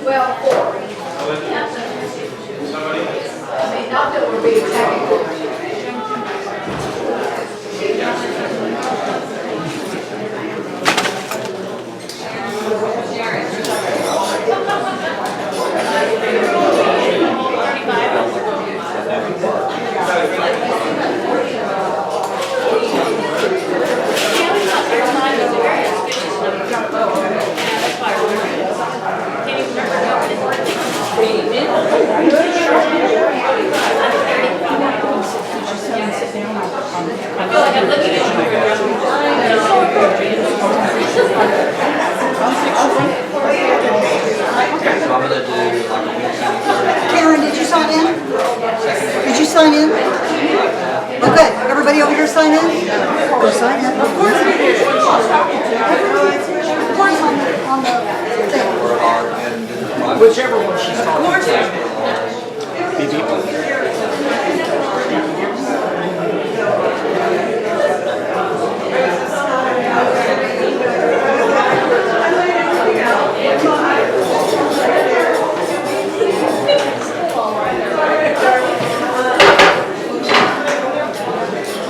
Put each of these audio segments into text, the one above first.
Well, 4. I mean, not that we're being technical. Karen, did you sign in? Did you sign in? Okay, everybody over here sign in? Go sign in. Of course we did. Of course on the thing. Whichever one she's talking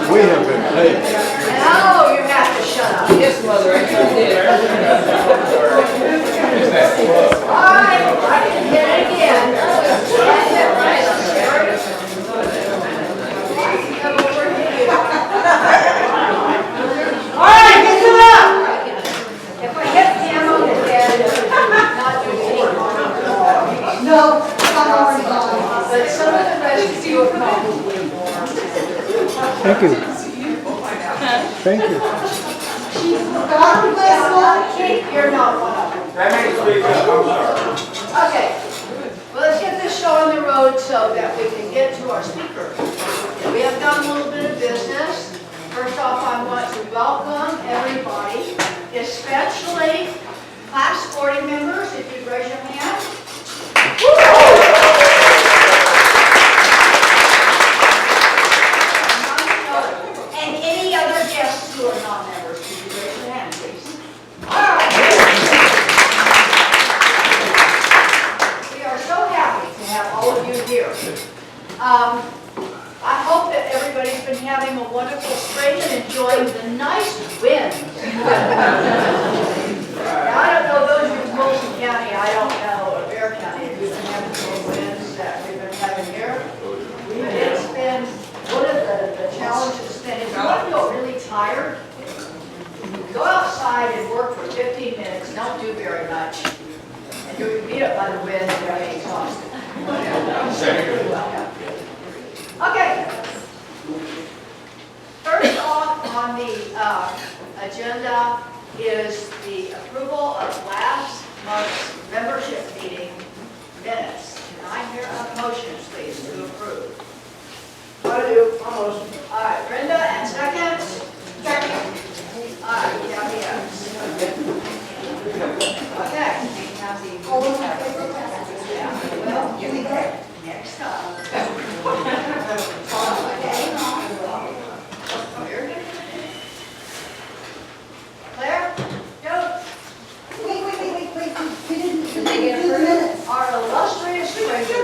We have been paid. Oh, you have to shut up. Yes, Mother, I did. All right, I can hit it again. All right, get it up. If I hit Pam on the head, not do anything. No, I'm already gone. But some of the rest of you are probably more. Thank you. Thank you. God bless one. Keith, you're not one of them. That makes me I'm sorry. Okay, well, let's get this show on the road so that we can get to our speaker. We have done a little bit of business. First off, I want to welcome everybody, especially class sporting members, if you'd raise your hand. And any other guests who are not members, could you raise your hand, please? All right. We are so happy to have all of you here. I hope that everybody's been having a wonderful spring and enjoying the nice wind. Now, I don't know those in Wilson County, I don't know, or Bear County, if you've been having those winds that we've been having here. It's been, one of the challenges has been, if you want to feel really tired, go outside and work for 15 minutes, don't do very much. And you'll be beat up by the wind and you'll be exhausted. Okay. First off on the agenda is the approval of last month's membership meeting minutes. Can I hear a motion, please, to approve? I do, almost. All right, Brenda, and second? Second. All right, Gabby, yes. Okay. Yeah, well, here we go. Next up. Claire? Go. Wait. We didn't do the minutes. Our illustrious stranger.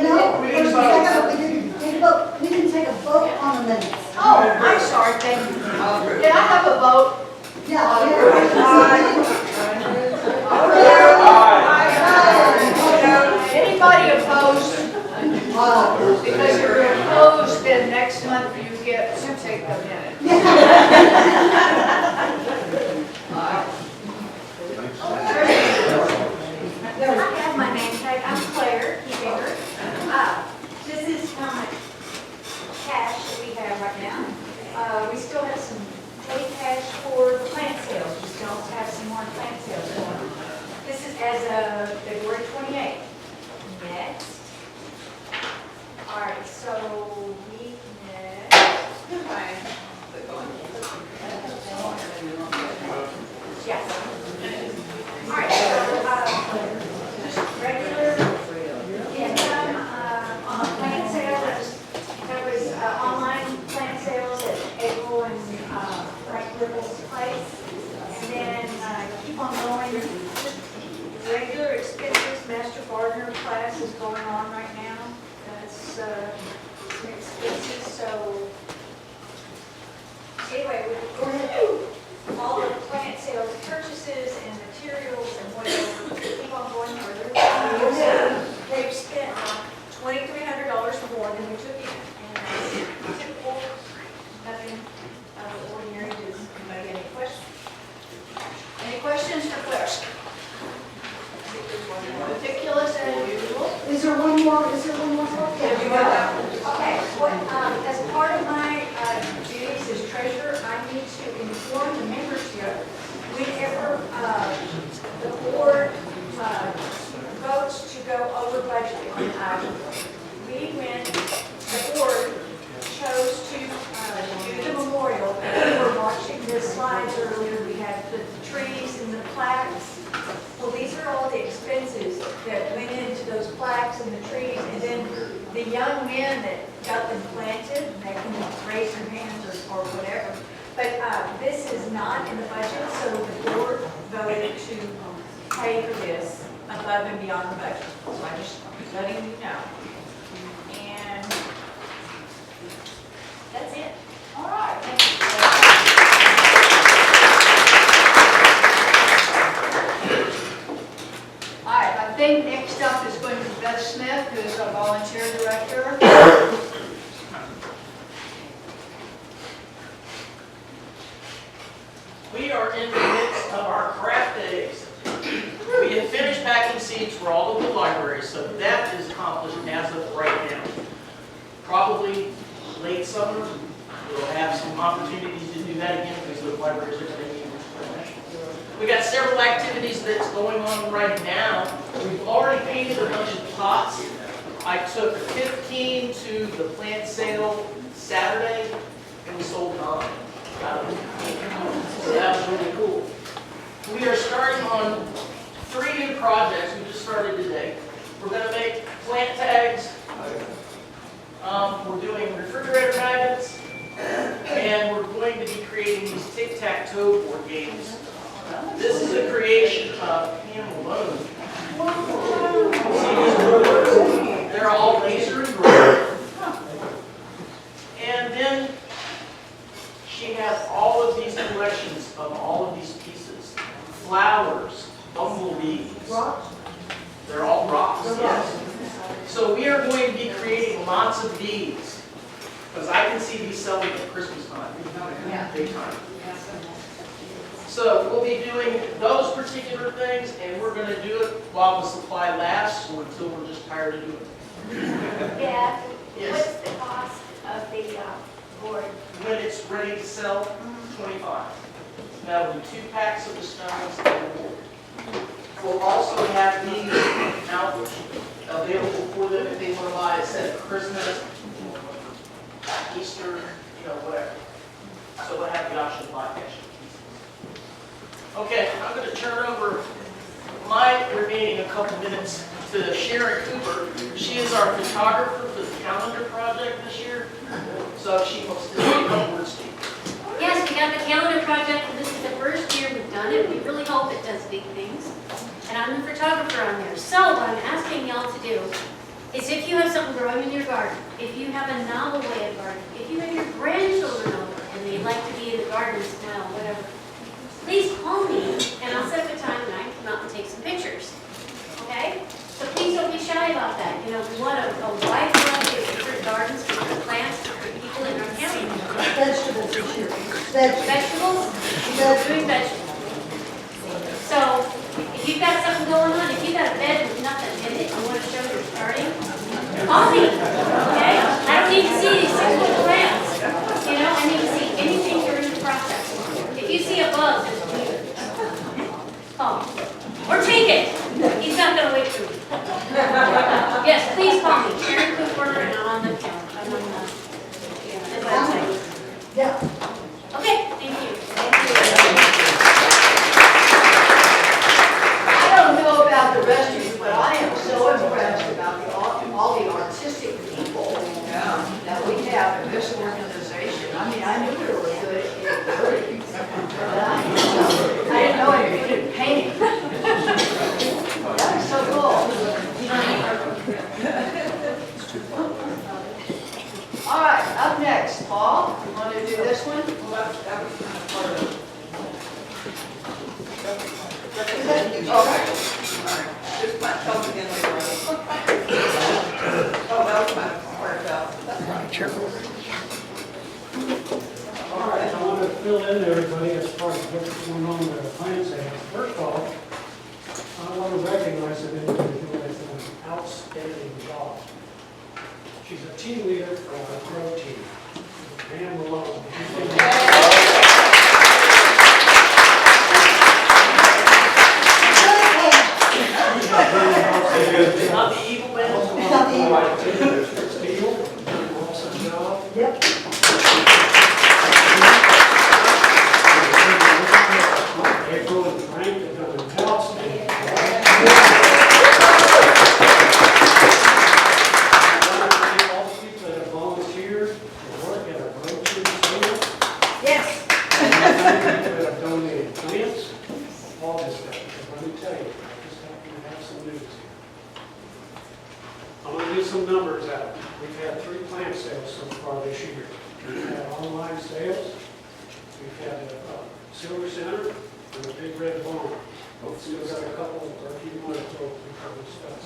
No, we didn't take a vote. We didn't take a vote on the minutes. Oh, I'm sorry, thank you. Did I have a vote? Yeah. Anybody opposed? Because if you're opposed, then next month you get to take a minute. I have my name tag. I'm Claire Keepinger. This is how much cash that we have right now. We still have some petty cash for the plant sales. We still have some more plant sales going on. This is as of February 28th. Next. All right, so we next. Yes. All right, so regular income on plant sales, that was online plant sales regular expenses, Master Gardener class is going on right now. That's some expenses, so anyway, we're going to do all the plant sales purchases and materials and whatever, keep on going further. They've spent $2,300 more than we took in, and that's typical, nothing out of the ordinary. Does anybody have any questions? Any questions for Claire? Meticulous as usual. Is there one more? Have you got that one? Okay, as part of my duties as treasurer, I need to inform the membership whenever the board votes to go over budget. The board chose to do the memorial. We were watching the slides earlier, we had the trees and the plaques. Well, these are all the expenses that went into those plaques and the trees, and then the young men that got them planted, they can raise their hands or whatever. But this is not in the budget, so the board voted to pay for this above and beyond the budget. So I'm just letting you know. And that's it. All right. Thank you. All right, I think next up is going to be Beth Smith, who is our volunteer director. We are in the midst of our craft days. We have finished packing seats for all of the libraries, so that is accomplished as of right now. Probably late summer, we'll have some opportunities to do that again because the libraries are going to need replenished. We got several activities that's going on right now. We've already painted a bunch of pots. I took 15 to the plant sale Saturday, and we sold 9 out of them. So that was really cool. We are starting on 3 new projects. We just started today. We're going to make plant tags. We're doing refrigerator magnets, and we're going to be creating these tic-tac-toe board games. This is a creation of Pam Malone. See these boards? They're all laser engraved. And then she has all of these collections of all of these pieces. Flowers, bumblebees. They're all rocks, yes. So we are going to be creating lots of these, because I can see these selling at Christmas time, big time. So we'll be doing those particular things, and we're going to do it while the supply lasts, or until we're just tired of doing it. Yeah. Yes. What's the cost of the board? When it's ready to sell, 25. That'll be 2 packs of the stones and the board. We'll also have these out available for them if they want to buy a set for Christmas, Easter, whatever. So we'll have the option to buy extra pieces. Okay, I'm going to turn over my remaining a couple minutes to Sharon Cooper. She is our photographer for the calendar project this year. So she wants to say a couple words to you. Yes, we got the calendar project, and this is the first year we've done it. We really hope it does big things. And I'm the photographer on there. So what I'm asking y'all to do is if you have something growing in your garden, if you have a novel way of gardening, if you have your grandchildren over and they like to be in the garden as well, whatever, please call me and I'll set up a time and I can come out and take some pictures. Okay? So please don't be shy about that. We want a wide variety of different gardens, different plants, different people in our county. Vegetables this year. Vegetables? We're doing vegetables. So, if you've got something going on, if you've got a bed with nothing in it, you want to show you're starting, call me, okay? I don't need to see these 6-foot plants, I need to see anything during the process. If you see a bug, just leave it. Call me. Or take it. He's not going to wait for me. Yes, please call me. Sharon Cooper, and I'm on the calendar. I'm on the website. Yeah. Okay, thank you. I don't know about the rest of you, but I am so impressed about all the artistic people that we have in this organization. I mean, I knew we were good at wording, but I didn't know we could paint. this one? Well, that was kind of part of it. Okay. Just my tell me again later on. Oh, that was my part of that. All right, I want to fill in everybody as far as what's going on with the plan sales. First of all, I want to recognize that individual has done an outstanding job. She's a team leader for our grow team. Pam Malone. Not the evil man. Not the- Steel, awesome job. Yep. April and Frank have done an outstanding job. I want to thank all the people that have volunteered to work at our road team sale. Yes. People that have donated plants, all this stuff. Because let me tell you, I just happen to have some news here. I'm going to get some numbers out. We've had 3 plant sales so far this year. We've had online sales. We've had a Silver Center and a Big Red Barn. Still got a couple, or a few more to throw a couple of stuff.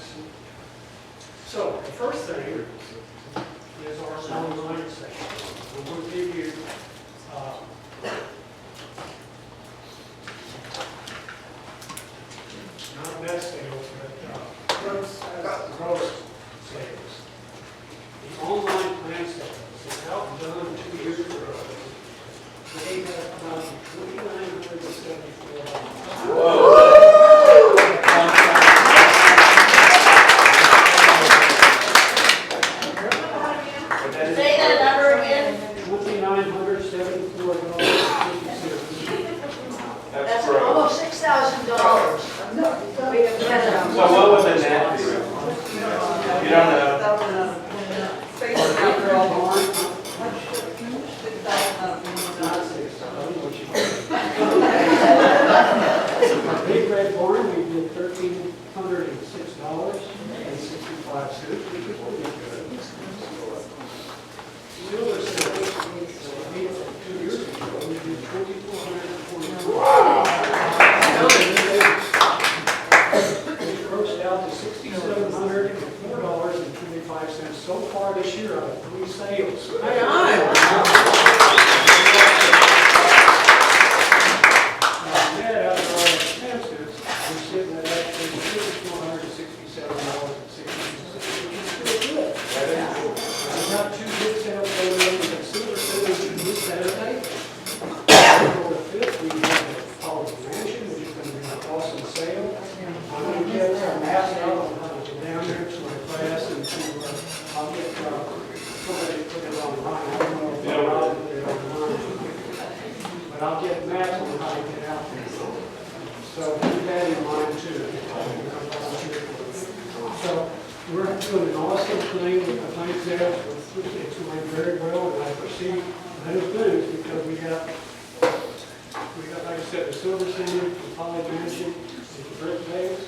So the first thing is our online sales. I'm going to give you not net sales, but gross sales. The online plan sales is outdone 2 years ago. They have done $2,974. Say that number again. $2,974. That's almost $6,000. We have had So what would the net be? You don't know? Space out there all the time. Our Big Red Barn, we did $1,306.65, which is what we did. Silver Center, 2 years ago, we did $2,424. We grossed out to $6,704.25 so far this year out of 3 sales. Net out of our expenses, we're sitting at actually $467.60. We got 2 big sales going on at Silver Center this Saturday. On the 5th, we have the College Mansion, which is going to be an awesome sale. I'm going to get some maps out on how to get down there to my class and to, I'll get somebody to put it online. I don't know if they're allowed to put it online. But I'll get maps on how to get out there. So keep that in mind too. So we're doing an awesome thing with the plant sales. It's going very well, and I foresee better things because we got, like I said, the Silver Center, the College Mansion, the Brick Days.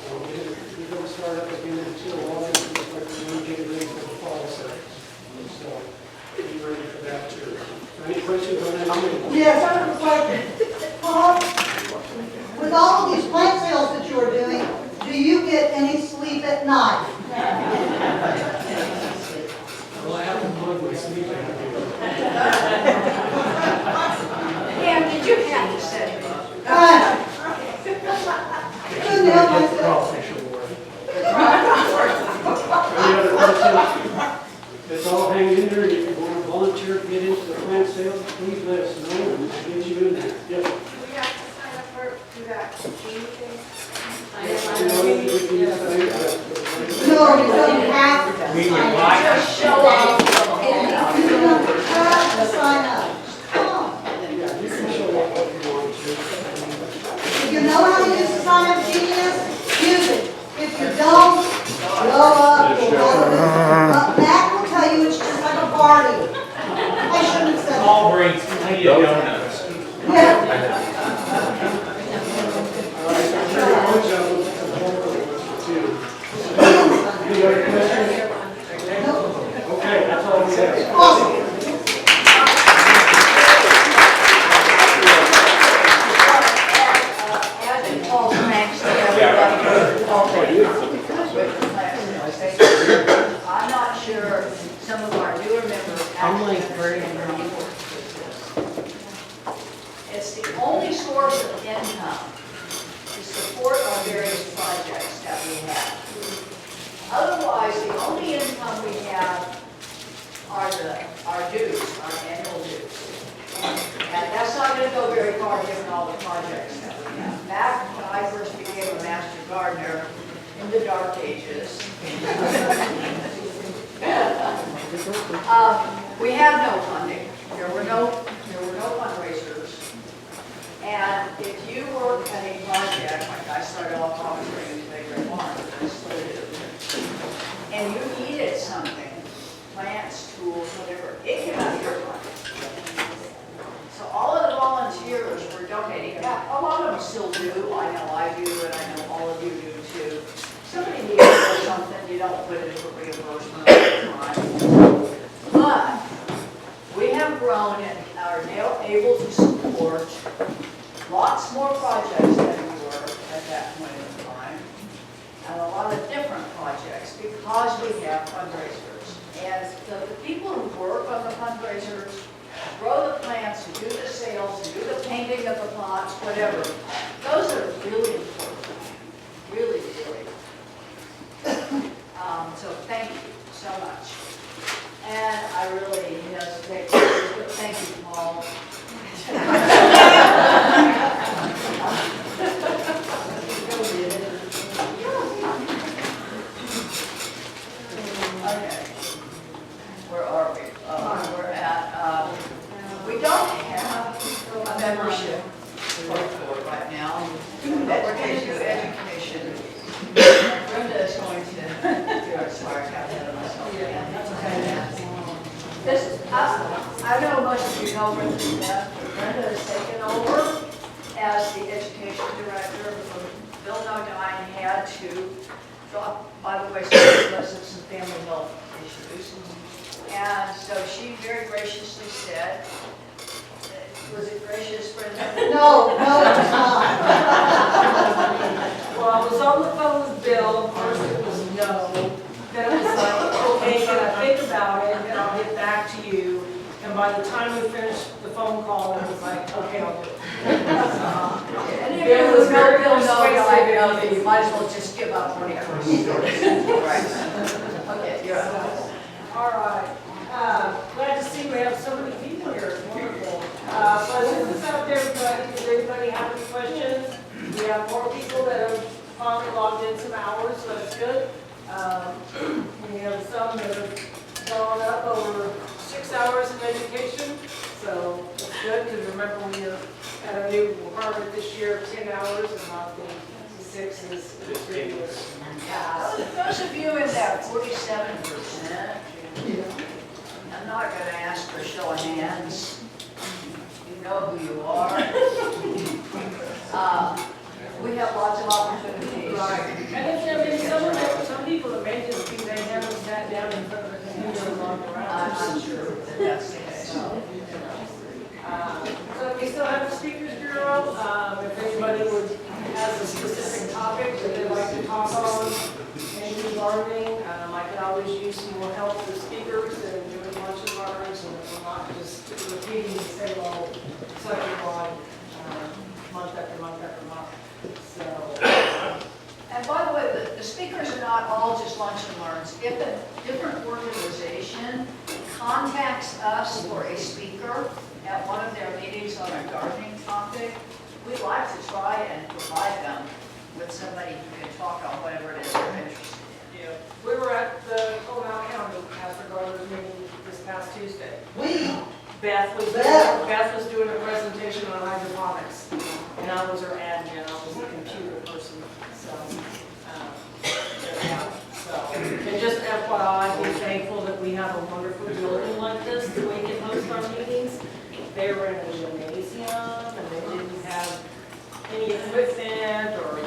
We're going to start up again until August, and we're going to get ready for the fall sales. So be ready for that too. Any questions on that? Yes, I have a question. Paul, with all of these plant sales that you are doing, do you get any sleep at night? Well, I have to plug my sleep in. Pam, did you have to say? Couldn't help myself. Any other questions? It's all hanging in there. If you want to volunteer to get into the plant sales, please let us know and we'll get you in there. Yes. We have to sign up for that meeting thing. No, you don't have to. Just show up. You don't have to sign up. Come on. Yeah, you can show up if you want to. If you know how to use the sign up genius, use it. If you don't, blow up. But Matt will tell you it's just like a party. I shouldn't have said that. Paul brings plenty of donuts. Yeah. All right, so very much of them. Any other questions? Okay. Okay. With the plant sales. I'm not sure some of our newer members actually understand how important this is. It's the only source of income to support our various projects that we have. Otherwise, the only income we have are our dues, our annual dues. And that's not going to go very far given all the projects that we have. Back when I first became a master gardener in the dark ages, we had no funding. There were no fundraisers. And if you work at a project, like I started off volunteering in Big Red Barn, I still do, and you needed something, plants, tools, whatever, it came out of your pocket. So all of the volunteers were donating. Now, a lot of them still do. I know I do, and I know all of you do too. Somebody needs for something, you don't put it for reimbursement all the time. But we have grown and are now able to support lots more projects than we were at that point in time, and a lot of different projects because we have fundraisers. And the people who work on the fundraisers, grow the plants, who do the sales, who do the painting of the pots, whatever, those are really important, really, really. So thank you so much. And I really hesitate to do it, but thank you, Paul. Okay. Where are we? We're at, we don't have a membership report right now, but we're going to do education. Brenda is going to do it. Sorry, I got ahead of myself again. That's okay. This, I know most of you know Brenda Smith, but Brenda has taken over as the education director. Bill Nodine had to drop by the wayside because of some family health issues. And so she very graciously said, was it gracious, Brenda? No, it was not. Well, I was on the phone with Bill, first it was no, then it was like, okay, can I think about it, and I'll get back to you. And by the time we finished the phone call, it was like, okay, I'll do it. And if it was very Bill Nodine, you might as well just give up when it first Right. Okay, you're up. All right. Glad to see we have so many people here. It's wonderful. So this is out there, but does anybody have any questions? We have more people that have finally logged in some hours, so that's good. We have some that have gone up over 6 hours in education, so it's good because remember we had a new requirement this year of 10 hours and not the 6 is previous. Those of you in that 47%, I'm not going to ask for a show of hands. You know who you are. We have lots of opportunities. Right. And if some people that may just be, they haven't sat down in front of a computer and logged around. I'm sure that that's the case. So we still have the speakers bureau. If anybody has a specific topic that they'd like to talk on, maybe gardening, I can always use some more help with speakers and doing lunch and learns, and we're not just repeating the same old subject line month after month after month. So. And by the way, the speakers are not all just lunch and learns. If a different organization contacts us for a speaker at one of their meetings on a gardening topic, we'd like to try and provide them with somebody who can talk on whatever it is they're interested in. Yeah. We were at the Comal County Pastor Gardeners meeting this past Tuesday. Beth was doing a presentation on hydroponics, and I was her admin, I was the computer person, so, yeah. So, and just FYI, we're thankful that we have a wonderful building like this, that we can host our meetings. They were in a gymnasium, and they didn't have any equipment, or,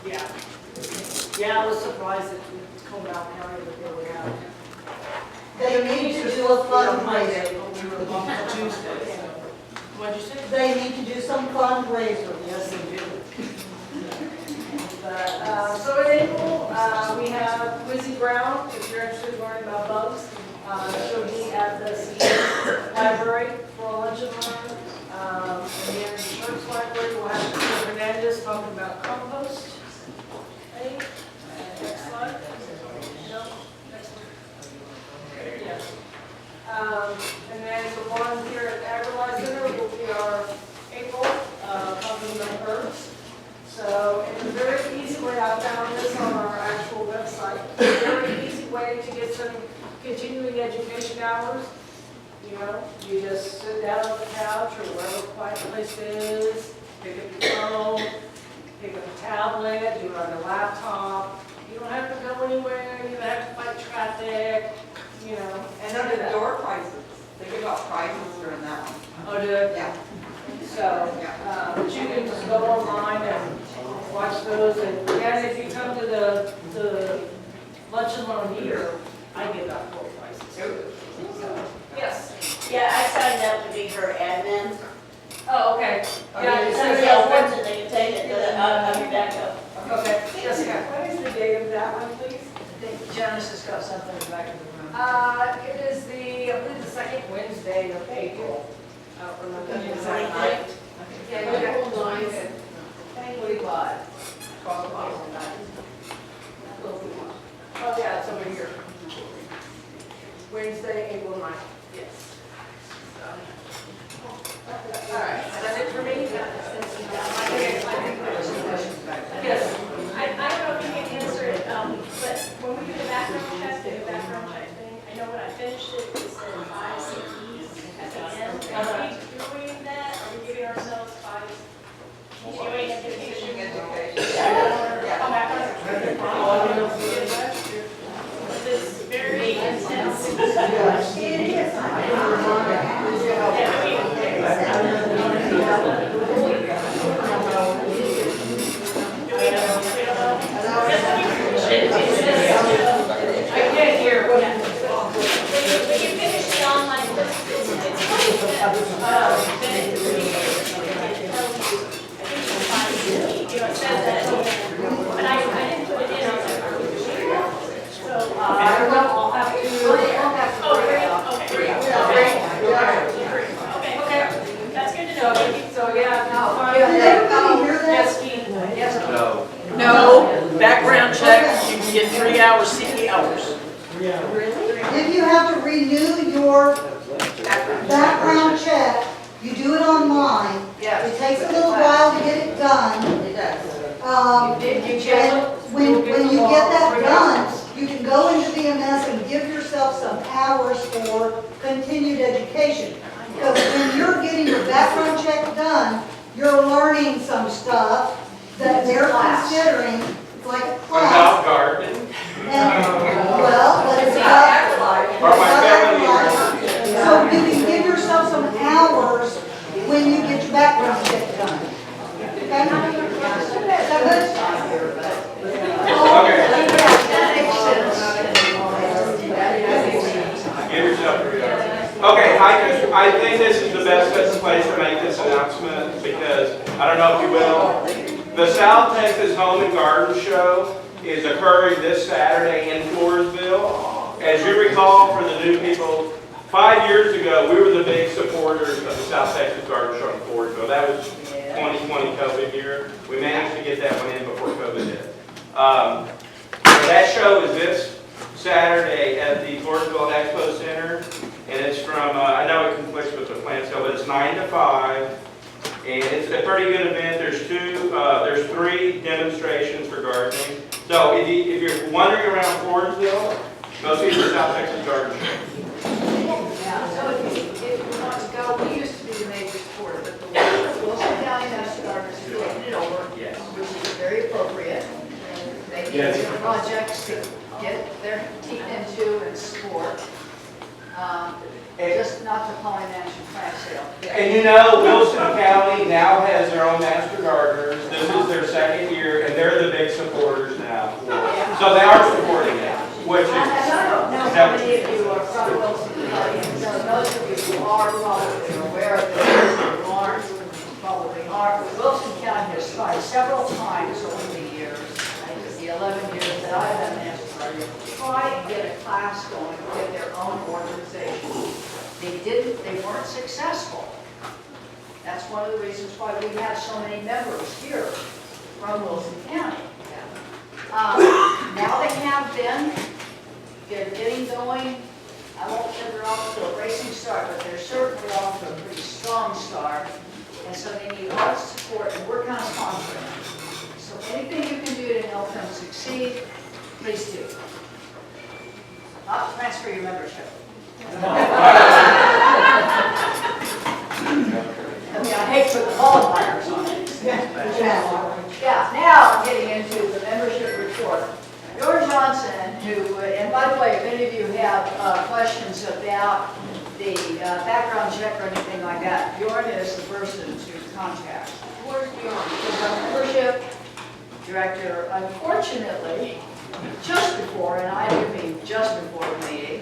yeah. Yeah, I was surprised that Comal County that they would have. They need to do a fundraiser. We were on Tuesday, so. What'd you say? They need to do some fundraiser. Yes, they do. But So in April, we have Lizzie Brown, if you're interested in learning about bugs. She'll be at the CE library for lunch and learn. And then the church library, we'll have Mr. Hernandez talking about compost. Hey, next slide. No, next one. Yes. And then the one here at Agri Center will be our April, talking about herbs. So, in a very easy way, I found this on our actual website. A very easy way to get some continuing education hours. You know, you just sit down on the couch or wherever a quiet place is, pick up your phone, pick up a tablet, do it on your laptop. You don't have to go anywhere, you don't have to fight traffic, you know. And then the door prizes, they give out prizes during that one. Oh, do it? Yeah. So, but you can just go online and watch those, and if you come to the lunch and learn here, I give out 4 prizes. So, yes. Yeah, I signed up to be her admin. Oh, okay. Yeah, Somebody else wants it, they can take it, but I'll be back up. Okay, Jessica, what is the date of that one, please? I think Janice has got something in the back of the room. It is I believe the second Wednesday of April. I don't remember the exact night. Yeah, you got April 9th, 45. 12 o'clock at night. Oh, yeah, it's over here. Wednesday, April 9th. Yes. All right, is that it for me? Yes. I don't know if you can answer it, but when we do the background check, the background check thing, I know when I finished it, it said 5 CPs at the end. Are we doing that? Are we giving ourselves 5 continuing education? Come back on it. This is very intense. It is. I can't hear. When you finish the online course, it says that, but I didn't put it in. So, I don't know, I'll have to. Okay, that's good to know. So, yeah. Did everybody hear that? Yes, Keith. Yes, No. No, background check, you can get 3 hours, 60 hours. If you have to renew your background check, you do it online. yes. It takes a little while to get it done. It does. Did you check? And when you get that done, you can go into VMS and give yourself some hours for continued education. Because when you're getting your background check done, you're learning some stuff that they're considering, like a class. About gardening. And, well, but it's about, Or my family. so you can give yourself some hours when you get your background check done. Okay? Is that good? Okay. That makes sense. Give yourself 3 hours. Okay, I think this is the best place to make this announcement because, I don't know if you will, the South Texas Home and Garden Show is occurring this Saturday in Floresville. As you recall, for the new people, 5 years ago, we were the big supporters of the South Texas Garden Show in Floresville. That was 2020 COVID year. We managed to get that one in before COVID hit. So that show is this Saturday at the Floresville Expo Center, and it's from, I know it conflicts with the plant sale, but it's 9 to 5. And it's a pretty good event. There's 3 demonstrations for gardening. So if you're wandering around Floresville, go see the South Texas Garden Show. Yeah, so if you want to go, we used to be the major supporter, but the Wilson County Master Gardeners have taken it over, Yes. which is very appropriate. They need Yes. different projects to get their teeth into and support. Just not the Holly Mansion plant sale. And you know, Wilson County now has their own Master Gardeners. This is their 2nd year, and they're the big supporters now. So they are supporting it, which is... I don't know how many of you are from Wilson County, and so those of you who are probably aware of this, who aren't, probably aren't. Wilson County has tried several times over the years, I think it was the try and get a class going with their own organization. They weren't successful. That's one of the reasons why we have so many members here from Wilson County. Now they have been, they're getting going. I won't say they're off to a racing start, but they're certainly off to a pretty strong start. And so they need our support, and we're kind of sponsoring them. So anything you can do to help them succeed, please do. Not transfer your membership. I mean, I hate to put the qualifiers on it. Yeah, now I'm getting into the membership report. Bjorn Johnson, who, and by the way, if any of you have questions about the background check or anything like that, Bjorn is the person to contact. Where's Bjorn? He's our membership director. Unfortunately, just before, and I do mean just before the meeting,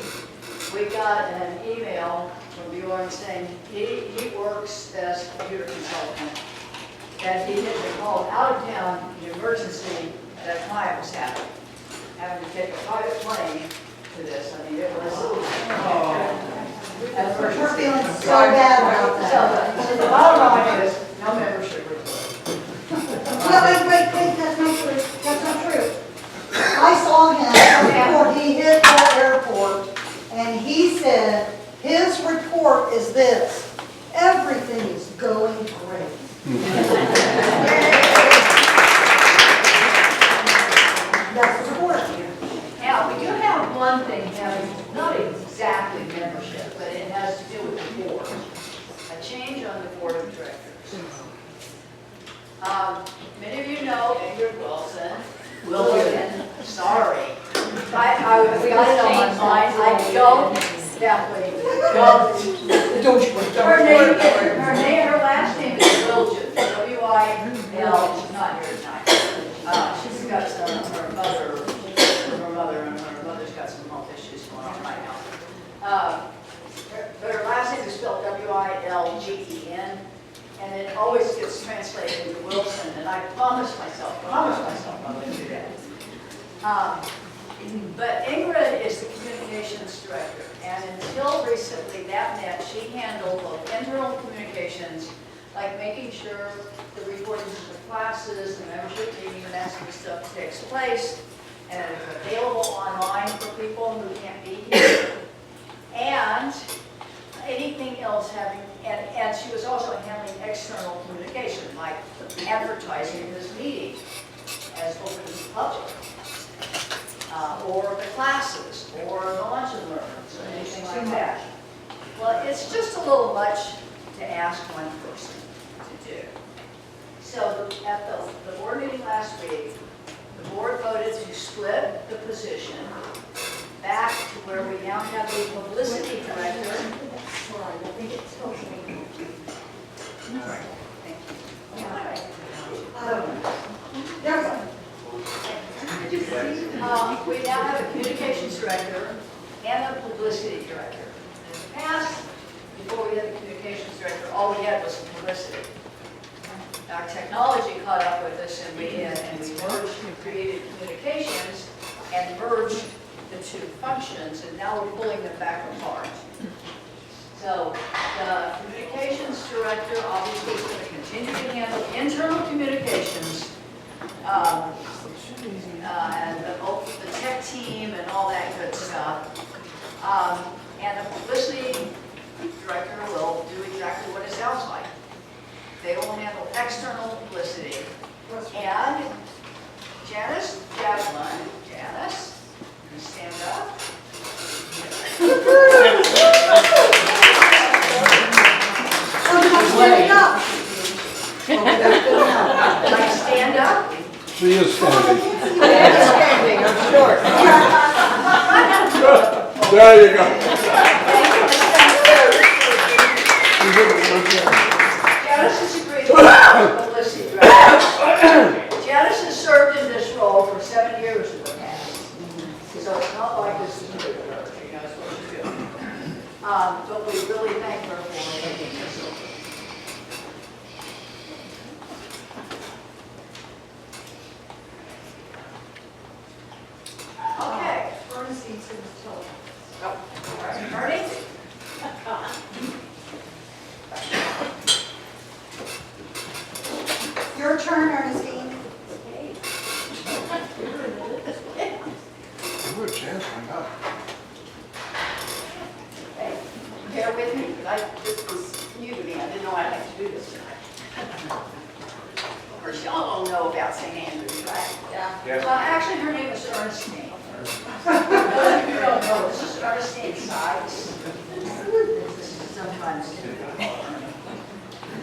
we got an email from Bjorn saying he works as a computer consultant, that he had been called out of town in an emergency that a client was having to take a private plane to this. I mean, it was an emergency. We're feeling so bad about that. So the bottom line is, no membership report. Wait, that's not true. I saw him before he hit that airport, and he said, his report is this: everything is going great. That's the report. Now, we do have one thing having, not exactly membership, but it has to do with the board. A change on the board of directors. Many of you know Ingrid Wilson, sorry. I got it on my mind, I don't definitely, her last name is Wilgen, W-I-L, she's not here tonight. She's got some, her mother's got some health issues going on right now. But her last name is spelled W-I-L-G-E-N, and it always gets translated into Wilson, and I promised myself I wouldn't do that. But Ingrid is the communications director, and until recently that meant she handled both internal communications, like making sure the recordings of the classes, the membership meeting, and that sort of stuff takes place, and it's available online for people who can't be here, and anything else having, and she was also handling external communication, like advertising this meeting as open to the public, or the classes, or the lunch and learns, or anything like that. Well, it's just a little much to ask one person to do. So at the board meeting last week, the board voted to split the position back to where we now have a publicity director. I think it's okay. All right, thank you. All right. We now have a communications director and a publicity director. In the past, before we had the communications director, all we had was publicity. Our technology caught up with us, and we merged and created communications and merged the two functions, and now we're pulling them back apart. So the communications director obviously is going to continue to handle internal communications and the tech team and all that good stuff. And the publicity director will do exactly what it sounds like. They will handle external publicity. And Janice Javelin, Janice, can you stand up? Stand up. Like stand up? She is standing. Standing, I'm short. There you go. Janice has agreed to be publicity director. Janice has served in this role for 7 years in the past. So it's not like this is new to her. She knows what she's doing. But we really thank her for taking this over. Okay. Ernie? Your turn, Ernestine. Give her a chance, why not? Hey, bear with me, because this was new to me. I didn't know I'd have to do this tonight. Of course, y'all all know about St. Andrews, right? Yeah. Yes. Actually, her name is Ernestine. Those of you who don't know, this is Ernestine Sykes. This is sometimes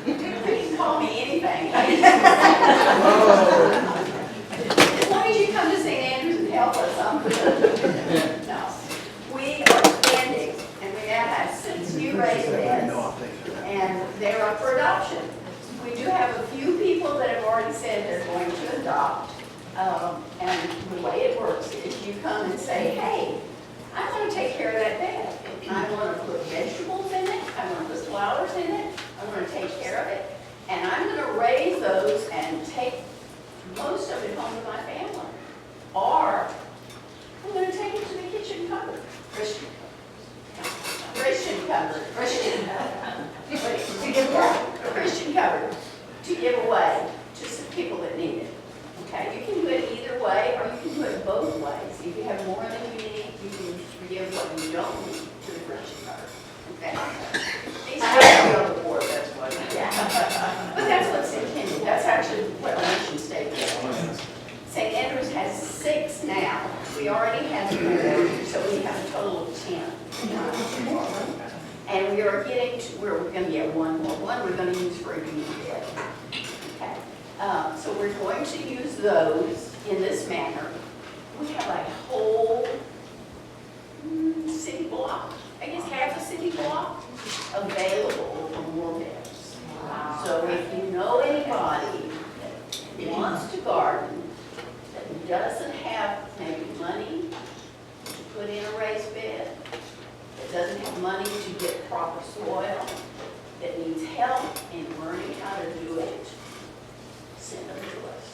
you can call me anything. As long as you come to St. Andrews and help us, I'm good. No. We are expanding, and we now have 6 new raised beds, and they're up for adoption. We do have a few people that have already said they're going to adopt. And the way it works is you come and say, hey, I want to take care of that bed. I want to put vegetables in it. I want to put flowers in it. I want to take care of it. And I'm going to raise those and take most of it home to my family. Or I'm going to take it to the kitchen cupboard. Christian cupboard. To give away. Christian cupboard. To give away to some people that need it. Okay, you can do it either way, or you can do it both ways. If you have more than you need, you can give what you don't need to the Christian cupboard. Okay? These I have to be on the board, that's why. Yeah. But that's what's intended. That's actually what our mission statement is. St. Andrews has 6 now. We already have 4, so we have a total of 10. And we are getting to, we're going to get one more. One we're going to use for a youth bed. Okay. So we're going to use those in this manner. We have a whole city block, I guess half a city block, available for more beds. So if you know anybody that wants to garden, that doesn't have maybe money to put in a raised bed, that doesn't have money to get proper soil, that needs help in learning how to do it, send them to us.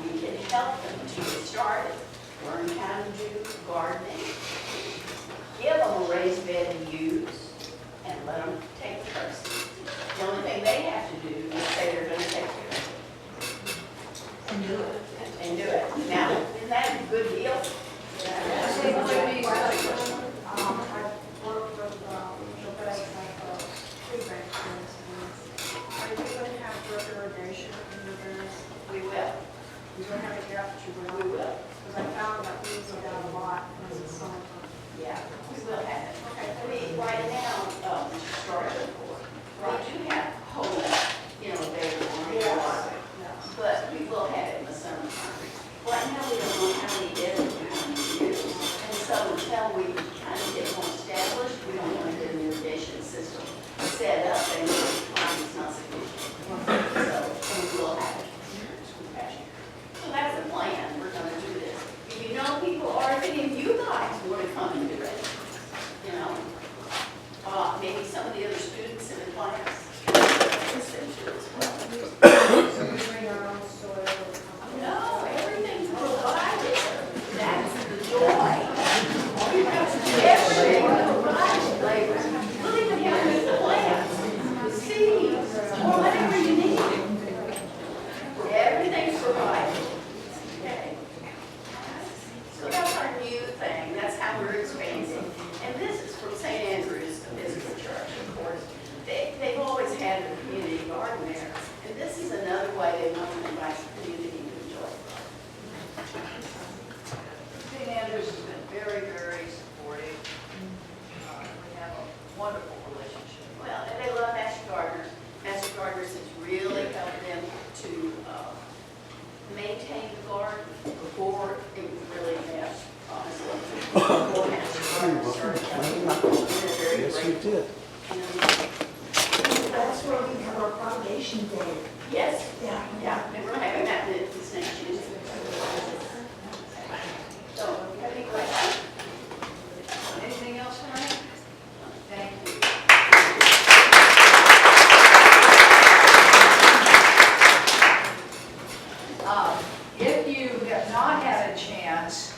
We can help them to get started, learn how to do gardening, give them a raised bed to use, and let them take the proceeds. The only thing they have to do is say they're going to take care of it. And do it. And do it. Now, isn't that a good deal? We will. You don't have a gap that you will. We will. Because I found that things go down a lot because it's summertime. Yeah, we will have it. I mean, right now, to start with, we do have whole, available on the water, but we will have it in the summertime. Right now, we don't know how many days we're going to use, and so until we kind of get more established, we don't want to get an irrigation system set up, and it's not sufficient. So we will have it. So that's the plan. We're going to do this. If you know people, or if any of you guys want to come and do it, maybe some of the other students in the class. So we bring our own soil. No, everything's provided. That's the joy. Everything provided, labor. We'll even help with the plants, the seeds, or whatever you need. Everything's provided. Okay. So that's our new thing. That's how we're expanding. And this is from St. Andrews Episcopal Church, of course. They've always had a community garden there. And this is another way they want to invite the community to enjoy it. St. Andrews has been very, very supportive. We have a wonderful relationship. Well, and they love Master Gardeners. Master Gardeners has really helped them to maintain the garden. Before, it was really a mess, honestly. Before Master Gardeners started coming. Yes, you did. That's where we have our foundation day. Yes, Yeah. yeah, and we're having that this next Tuesday. So, any questions? Anything else tonight? Thank you. If you have not had a chance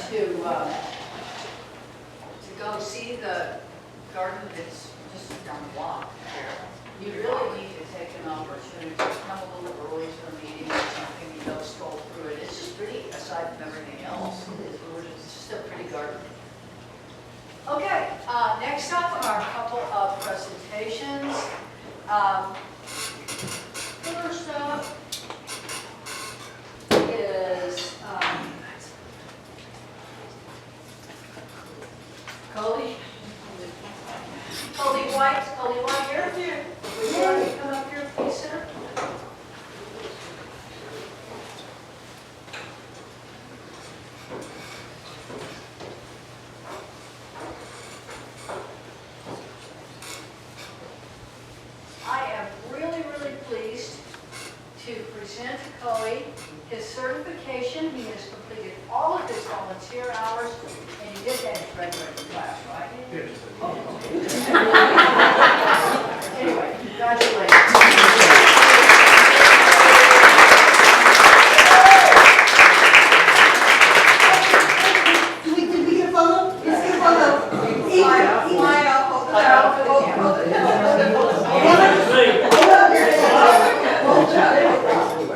to go see the garden that's just down the block, you really need to take an opportunity to come a little early to a meeting or something, you know, stroll through it. It's just pretty, aside from everything else. It's just a pretty garden. Okay, next up are a couple of presentations. First up is Cody. Cody White here. Would you like to come up here, please, sir? I am really, really pleased to present to Cody his certification. He has completed all of his volunteer hours, and he did that in graduating class, right? Anyway, congratulations. Did we get a photo? Let's get a photo. Smile, hold it out for the camera.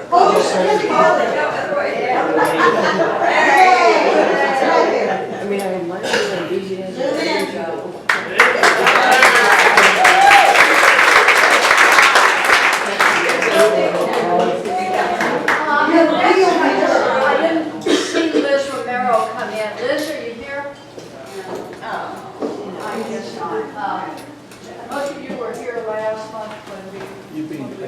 Hold your certificate. I mean, I might be a BGS. I didn't see Liz Romero come in. Liz, are you here? I guess not. Most of you were here last month when we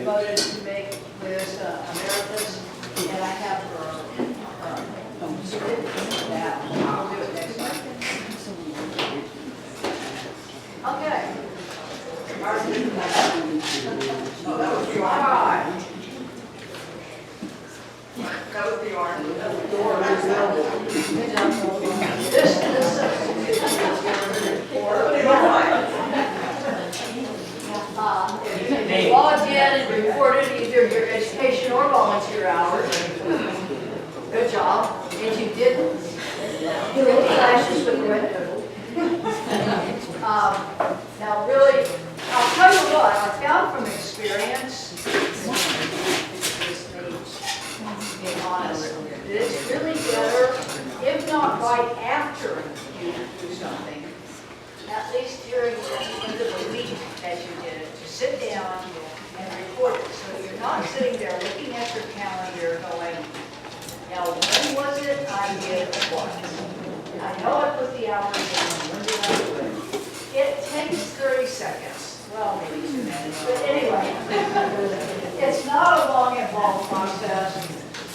voted to make Liz emeritus, and I have her. Yeah, I'll do it next time. Okay. All right. That was the orange. If you logged in and reported either your education or volunteer hours, good job. If you didn't, your flashes with red doodle. Now really, I'll tell you what, I found from experience, being honest, that it's really better, if not right after you do something, at least during the end of the week that you did it, to sit down and report it. So you're not sitting there looking at your calendar going, now when was it I did what? I know I put the hours in, when did I do it? It takes 30 seconds, well, maybe 2 minutes, but anyway. It's not a long, involved process,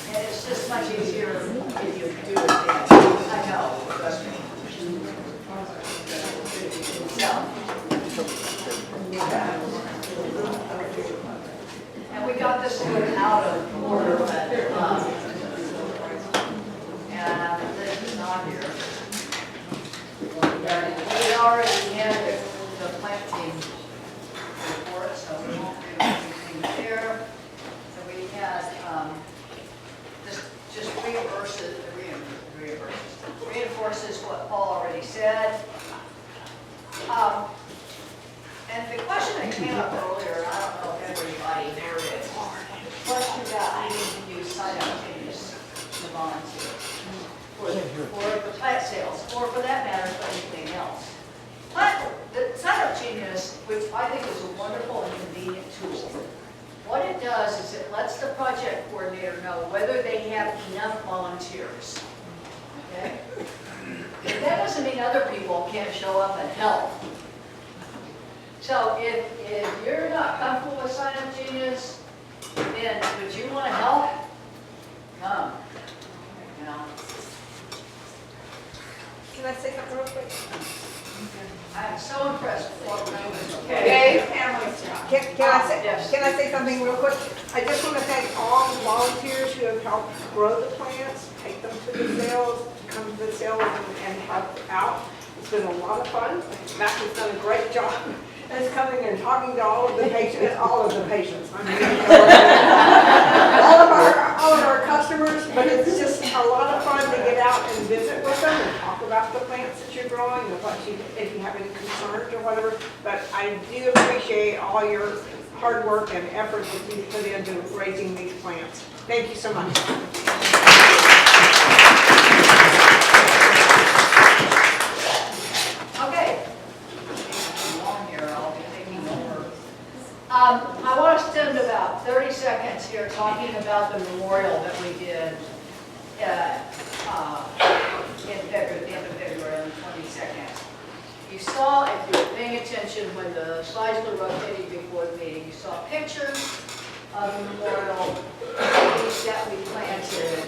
and it's just much easier if you do it then. I know, trust me. And we got this one out of order, but, and this is not here. We already had the planting report, so we won't do anything there. So we had, this just reinforces what Paul already said. And the question that came up earlier, I don't know if everybody heard it, the question about needing to use sign-up changes to volunteer for the plant sales, or for that matter, for anything else. But the sign-up genius, which I think is a wonderful and convenient tool, what it does is it lets the project coordinator know whether they have enough volunteers. Okay? But that doesn't mean other people can't show up and help. So if you're not comfortable with sign-up genius, then would you want to help? Come. You know. Can I say something real quick? I am so impressed with what we're doing. Okay. Yes. Can I say something real quick? I just want to thank all the volunteers who have helped grow the plants, take them to the sales, come to the sales and help out. It's been a lot of fun. Matt has done a great job. It's coming and talking to all of the patients, I mean, all call it our customers, but it's just a lot of fun to get out and visit with them and talk about the plants that you're growing and what you, if you have any concerns or whatever. But I do appreciate all your hard work and effort that you put into raising these plants. Thank you so much. Okay. Long here, I'll be taking over. I want to spend about 30 seconds here talking about the memorial that we did in February, the end of February, on the 22nd. You saw, if you were paying attention, when the slides were rotating before the meeting, you saw pictures of the memorial trees that we planted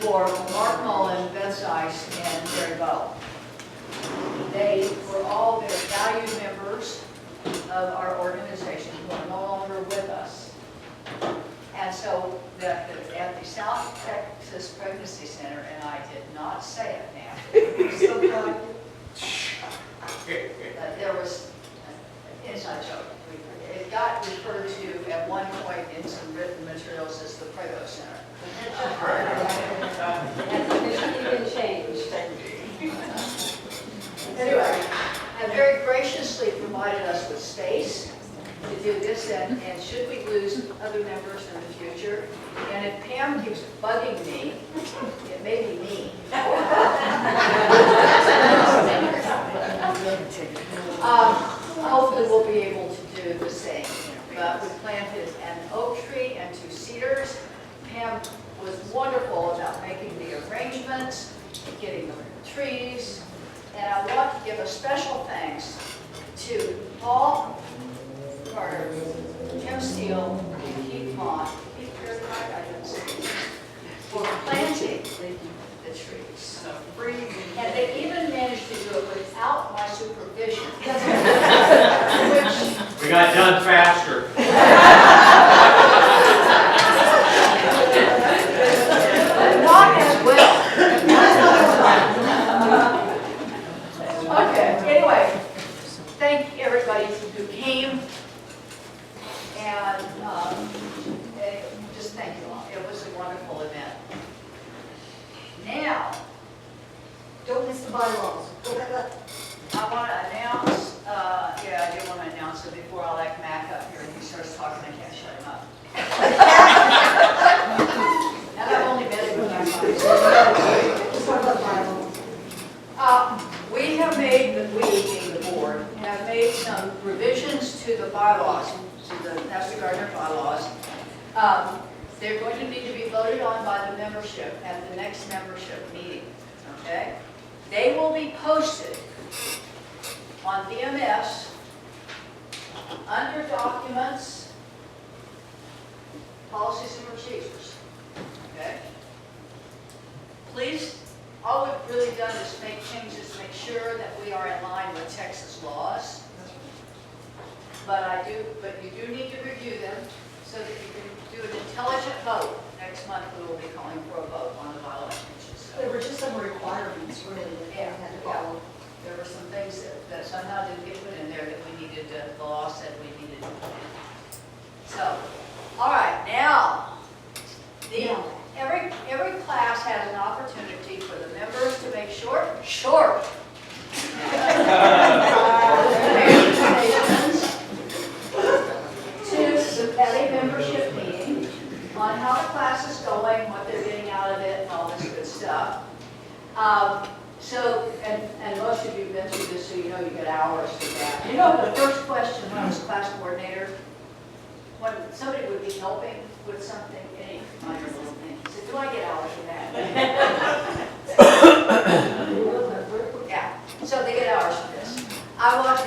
for Mark Mullen, Vince Ice, and Jerry Bowe. They were all very valued members of our organization who are no longer with us. And so at the South Texas Pregnancy Center, and I did not say it now, so there was an inside joke. It got referred to at one point in some written materials as the Prego Center. It's been changed. Anyway, have very graciously provided us with space to do this, and should we lose other members in the future, and if Pam keeps bugging me, it may be me. Hopefully we'll be able to do the same. But we planted an oak tree and 2 cedars. Pam was wonderful about making the arrangements, getting the trees, and I want to give a special thanks to Paul Carter, Tim Steele, and Keith Vaughn, for planting the trees. And they even managed to do it without my supervision. Which We got done faster. not as well. Okay, anyway, thank everybody who came, and just thank you all. It was a wonderful event. Now, Don't miss the bylaws. I want to announce, I do want to announce it before I let Mac up here and he starts talking, I can't shut him up. And I've only been in with Just talk about the bylaws. we have made, we being the board, have made some revisions to the bylaws, to the Nestor Gardner bylaws. They're going to need to be voted on by the membership at the next membership meeting, okay? They will be posted on VMS under documents, policies and procedures, okay? Please, all we've really done is make changes to make sure that we are in line with Texas laws. But you do need to review them so that you can do an intelligent vote. Next month, we will be calling for a vote on the bylaw changes. There were just some requirements, really, that we had to follow. There were some things that somehow didn't get put in there that we needed to, the law said we needed to put in. So, all right, now, every class has an opportunity for the members to make short presentations to at a membership meeting on how the class is going, what they're getting out of it, and all this good stuff. And most of you have been through this, so you know you get hours for that. You know, the first question when I was class coordinator, when somebody would be helping with something, any minor little thing, he said, do I get hours for that? Yeah, so they get hours for this. I want to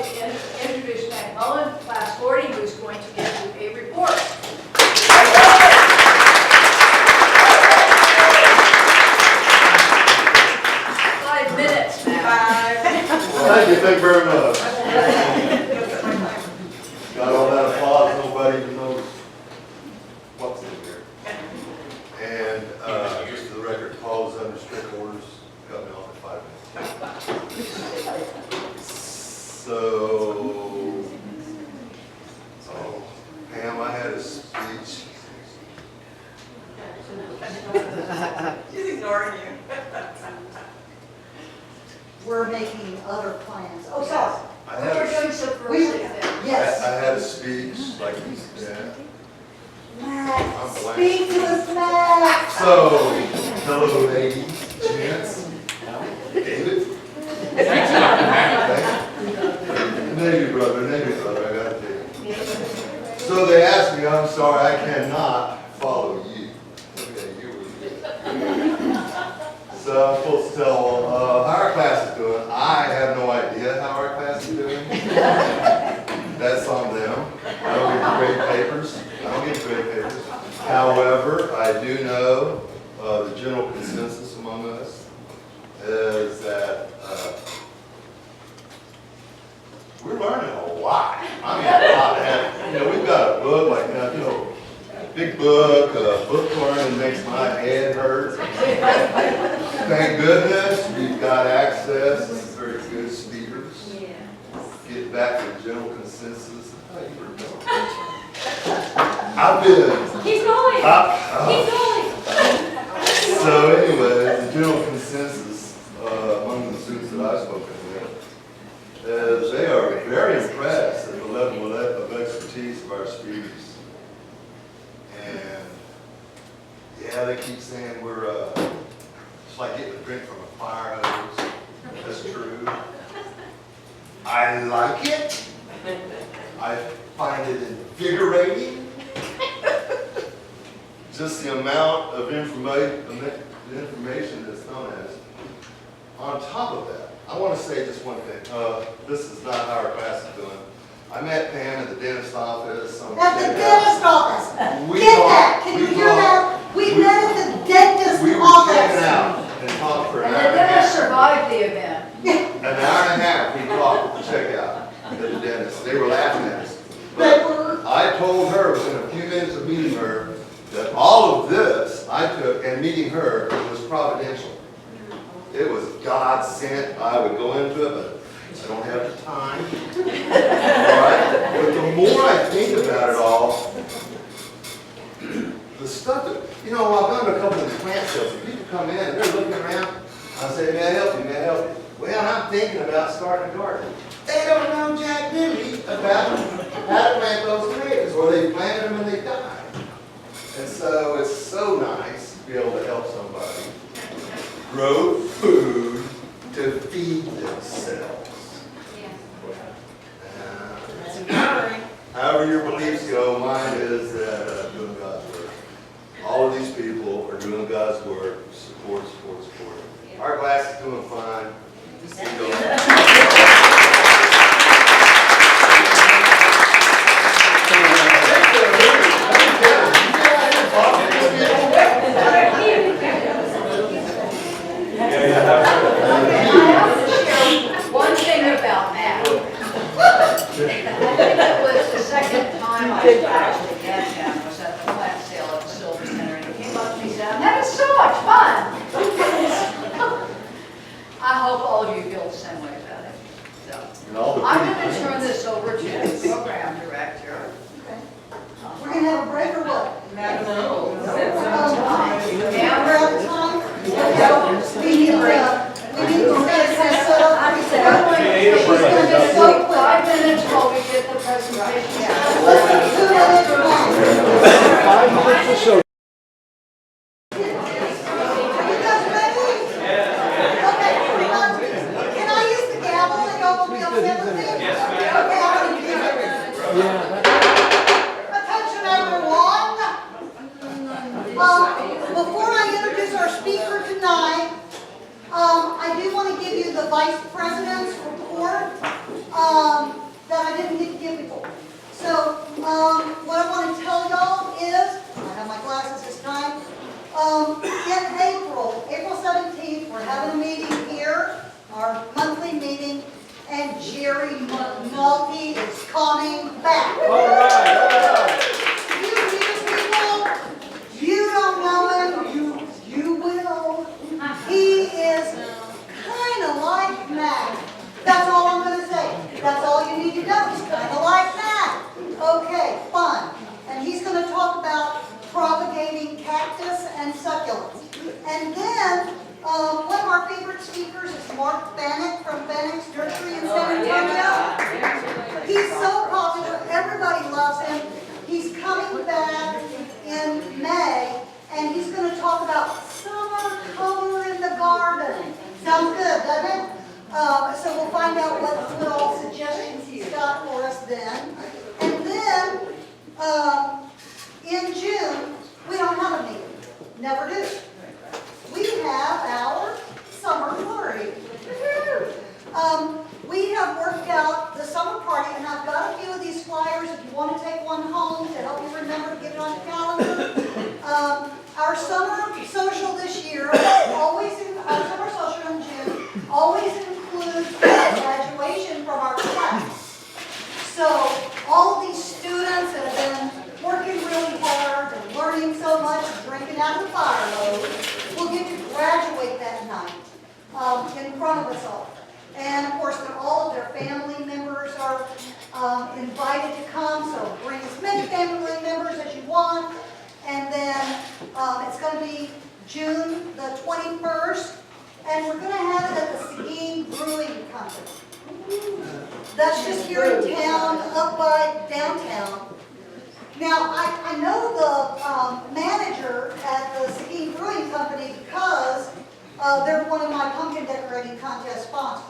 introduce Mac Mullen, class 40, who's going to give you a report. 5 minutes, Mac. Thank you very much. Got all that applause, nobody even knows what's in here. And just for the record, Paul was under strict orders, cut me off at 5 minutes. So, Pam, I had a speech. you. We're making other plans. Oh, sorry. I We're had, doing subversive things. Yes. I had a speech like this, yeah. Max, speak to us, Max. So, hello ladies, gents, David. Navy brother, I gotta tell you. So they asked me, I'm sorry, I cannot follow you. Okay, you were. So I'm supposed to tell how our class is doing. I have no idea how our class is doing. That's on them. I don't get grade papers. However, I do know the general consensus among us is that we're learning a lot. I mean, a lot. And, we've got a book like that, big book, book learning makes my head hurt. Thank goodness we've got access to very good speakers. Get back to the general consensus. How you were doing? I've been. He's going. He's going. So anyway, the general consensus among the students that I've spoken with is they are very impressed at the level of expertise of our speakers. And yeah, they keep saying we're it's like getting a drink from a fire hose. That's true. I like it. I find it invigorating. Just the amount of information that's known as. On top of that, I want to say just one thing. This is not how our class is doing. I met Pam at the dentist office. At the dentist office. We Get talked- that. Can you we hear that? We met at the dentist We were office. checking out and talked for an And hour the and a dentist half. survived the event. An hour and a half we talked at the checkout at the dentist. They were laughing at us. They But were. I told her within a few minutes of meeting her that all of this I took and meeting her was providential. It was God sent. I would go into it, but I don't have the time. All right? But the more I think about it all, the stuff that, I've gone to a couple of the plant sales, and people come in and they're looking around. I say, may I help you? May I help you? Well, I'm thinking about starting a garden. They don't know jack diddly about how to plant those tomatoes, or they planted them and they died. And so it's so nice to be able to help somebody grow food to feed themselves. That's empowering. However your beliefs go, mine is that doing God's work. All of these people are doing God's work. Support. Our class is doing fine. One thing about Matt. I think it was the second time I actually met him, was at the plant sale at the Silver Center, and he came up to me and said, I'm having so much fun. I hope all of you feel the same way about it. So, And all the I'm people. going to turn this over to the program director. We're gonna have a break or what? No. We're out of time? We need to set up. I'm saying, she's going to just wait 5 minutes while we get the presentation. Let's do it tomorrow. 5 minutes to show. You guys ready? Okay, can I use the gavel and y'all will be upset with me? Yes, ma'am. Okay, I'm gonna use it. Yeah. Attention everyone. Before I introduce our speaker tonight, I do want to give you the Vice President's report that I didn't get to give before. So what I want to tell y'all is, I have my glasses this time, in April 17th, we're having a meeting here, our monthly meeting, and Jerry McNulty is coming back. All right. You people, you don't know him, you will. He is kind of like Matt. That's all I'm going to say. That's all you need to know. He's kind of like Matt. Okay, fun. And he's going to talk about propagating cactus and succulents. And then speakers is Mark Bannock from Bannock's Nursery in San Antonio. He's so popular, everybody loves him. He's coming back in May, and he's going to talk about summer color in the garden. Sounds good, doesn't it? So we'll find out what all suggestions he's got for us then. And then, in June, we don't have a meeting. Never do. We have our summer party. We have worked out the summer party, and I've got a few of these flyers if you want to take one home to help you remember to get it on the calendar. Our summer social this year, our summer social in June, always includes graduation from our class. So all of these students that have been working really hard and learning so much and drinking out of the fire hose will get to graduate that night in front of us all. And of course, all of their family members are invited to come, so bring as many family members as you want. And then it's going to be June the 21st, and we're going to have it at the Seguin Brewing Company. That's just here in town, up by downtown. Now, I know the manager at the Seguin Brewing Company because they're one of my pumpkin decorating contest sponsors.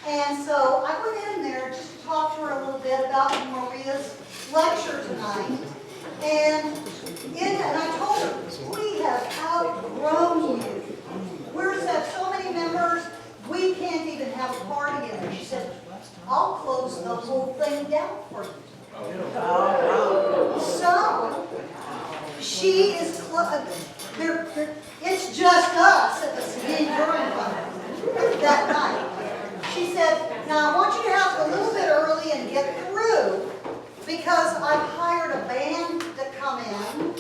And so I went in there just to talk to her a little bit about Maria's lecture tonight. And I told her, we have outgrown you. We're so many members, we can't even have a party in there. She said, I'll close the whole thing down for you. So, she is, it's just us at the Seguin Brewing Company that night. She said, now I want you to have a little bit early and get through because I've hired a band to come in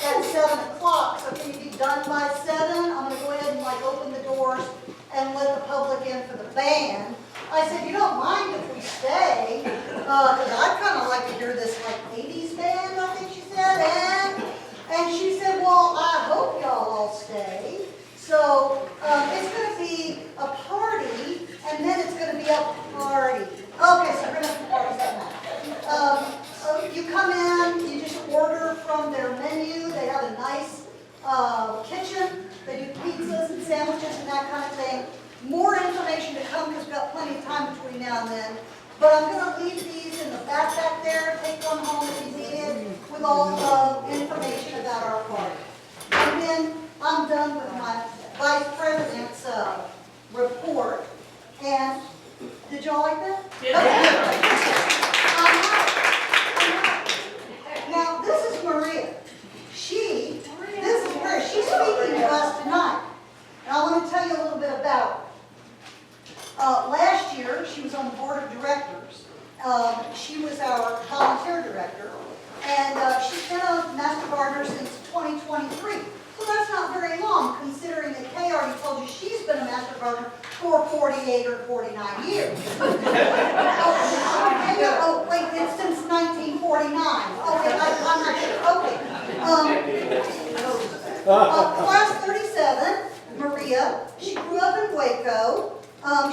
at 7 o'clock. So can you be done by 7? I'm going to go ahead and open the doors and let the public in for the band. I said, you don't mind if we stay? Because I'd kind of like to hear this 80s band, I think she said. And she said, well, I hope y'all all stay. So it's going to be a party, and then it's going to be a party. Okay, so we're going to have parties that night. You come in, you just order from their menu. They have a nice kitchen. They do pizzas and sandwiches and that kind of thing. More information to come because we've got plenty of time between now and then. But I'm going to leave these in the backpack there. Take one home if you need it with all the information about our party. And then I'm done with my vice president's report. And did y'all like that? Yeah. Now, this is Maria. This is Maria. She's speaking to us tonight. And I want to tell you a little bit about her. Last year, she was on the board of directors. She was our volunteer director. And she's been a Master Gardener since 2023. So that's not very long, considering that Kay already told you she's been a Master Gardener for 48 or 49 years. Oh, wait, it's since 1949. Okay, I'm not sure. Okay. Class 37, Maria, she grew up in Waco.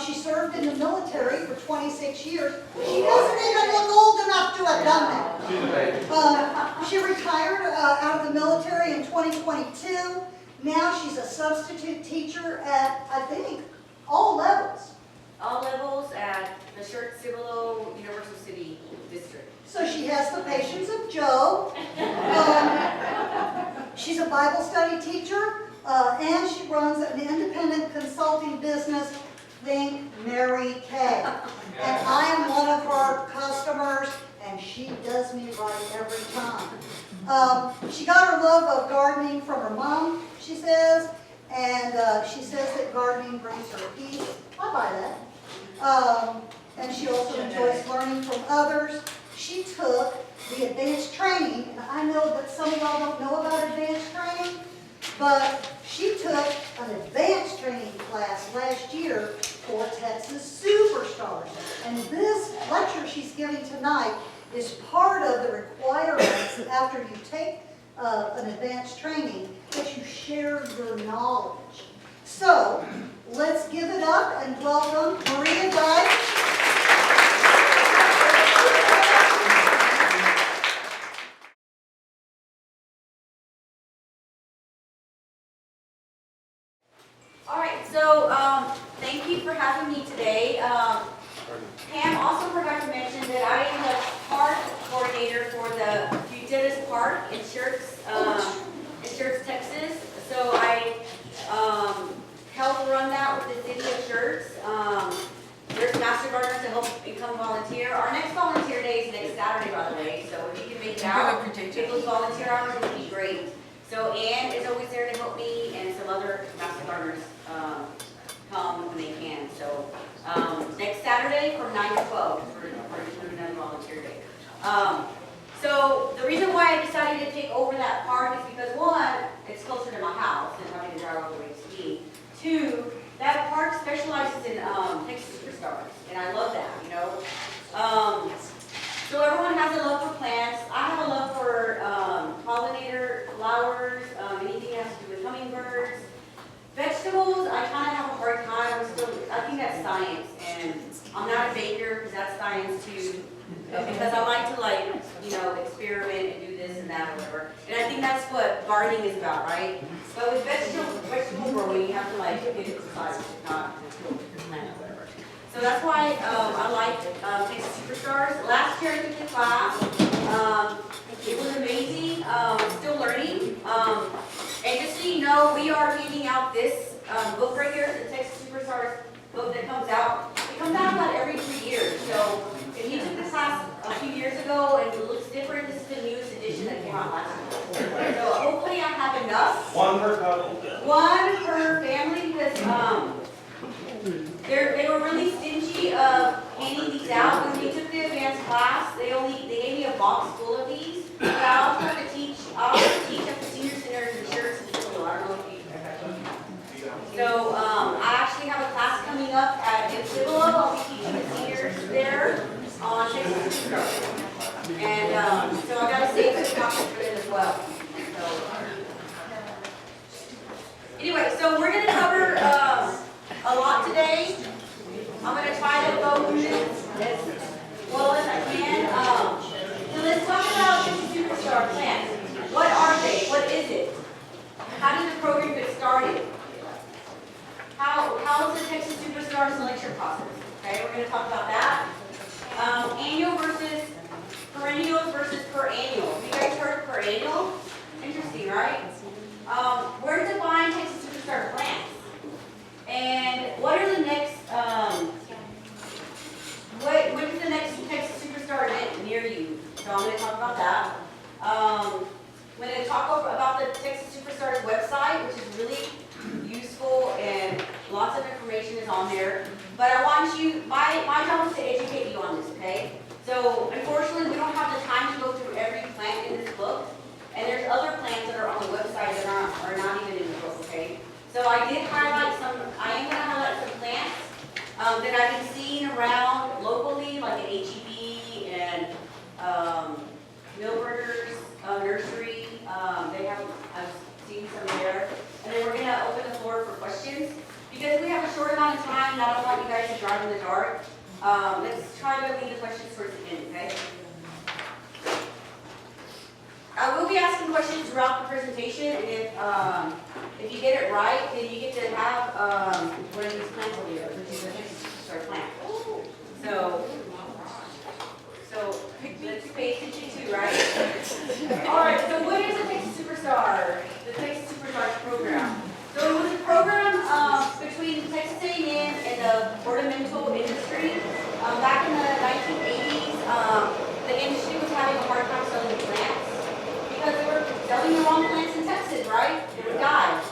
She served in the military for 26 years. She doesn't even look old enough to have done that. She retired out of the military in 2022. Now she's a substitute teacher at, I think, all levels. All levels at the Cibolo Universal City District. So she has the patience of Joe. She's a Bible study teacher, and she runs an independent consulting business, think Mary Kay. And I am one of her customers, and she does me right every time. She got her love of gardening from her mom, she says, and she says that gardening brings her peace. I buy that. And she also enjoys learning from others. She took the advanced training, and I know that some of y'all don't know about advanced training, but she took an advanced training class last year for Texas Superstars. And this lecture she's giving tonight is part of the requirements after you take an advanced training that you share your knowledge. So, let's give it up and welcome Maria Dyke. All right, so thank you for having me today. Pam also forgot to mention that I am the park coordinator for the Fugitivist Park in Schertz, Texas. So I help run that with the city of Schertz. There's master gardeners to help become volunteer. Our next volunteer day is next Saturday, by the way. So if you can make it out, take those volunteer hours, it would be great. So Ann is always there to help me, and some other master gardeners come when they can. So next Saturday from 9 to 12 for another volunteer day. So the reason why I decided to take over that park is because one, it's closer to my house than having to drive all the way to ski. Two, that park specializes in Texas Superstars, and I love that, you know. So everyone has a love for plants. I have a love for pollinator, flowers, anything that has to do with hummingbirds. Vegetables, I kind of have a hard time. I think that's science, and I'm not a baker because that's science too. Because I like to experiment and do this and that or whatever. And I think that's what gardening is about, right? But with vegetable growing, you have to get it to size, not plant or whatever. So that's why I like Texas Superstars. Last year I took the class. It was amazing. Still learning. And just so you know, we are handing out this book right here, the Texas Superstars book that comes out. It comes out about every 3 years. So if you took this class a few years ago and it looks different, this is the newest edition that came out last year. So hopefully I have enough. One per couple. One per family because they were really stingy of handing these out. When we took the advanced class, they gave me a box full of these. But I also have to teach at the senior centers and Schertz and Cicelo. I don't know if you. So I actually have a class coming up at Cicelo. I'll be teaching the seniors there on Texas Superstars. And so I got to save some copies for them as well. So anyway, so we're going to cover a lot today. I'm going to try to go through this as well as I can. So let's talk about the Superstar plan. What are they? What is it? How did the program get started? How is the Texas Superstar selection process? Okay, we're going to talk about that. Annual versus perennials versus per annual. Have you guys heard of per annual? Interesting, right? Where to find Texas Superstar plants? And what are the next, when is the next Texas Superstar event near you? So I'm going to talk about that. I'm going to talk about the Texas Superstars website, which is really useful and lots of information is on there. But I want you, my job is to educate you on this, okay? So unfortunately, we don't have the time to go through every plant in this book. And there's other plants that are on the website that are not even in the book, okay? So I am going to highlight some plants that I've been seeing around locally, like at HEB and Millburgers Nursery. I've seen some there. And then we're going to open the floor for questions. Because we have a short amount of time, and I don't want you guys to drive in the dark, let's try to leave the questions towards the end, okay? I will be asking questions throughout the presentation, and if you get it right, then you get to have one of these plants over here, which is a Texas Superstar plant. So let's pay attention to, right? All right, so what is a Texas Superstar? The Texas Superstars program. So it was a program between Texas A&M and the ornamental industry. Back in the 1980s, the industry was having a hard time selling plants because they were selling the wrong plants in Texas, right? They would die.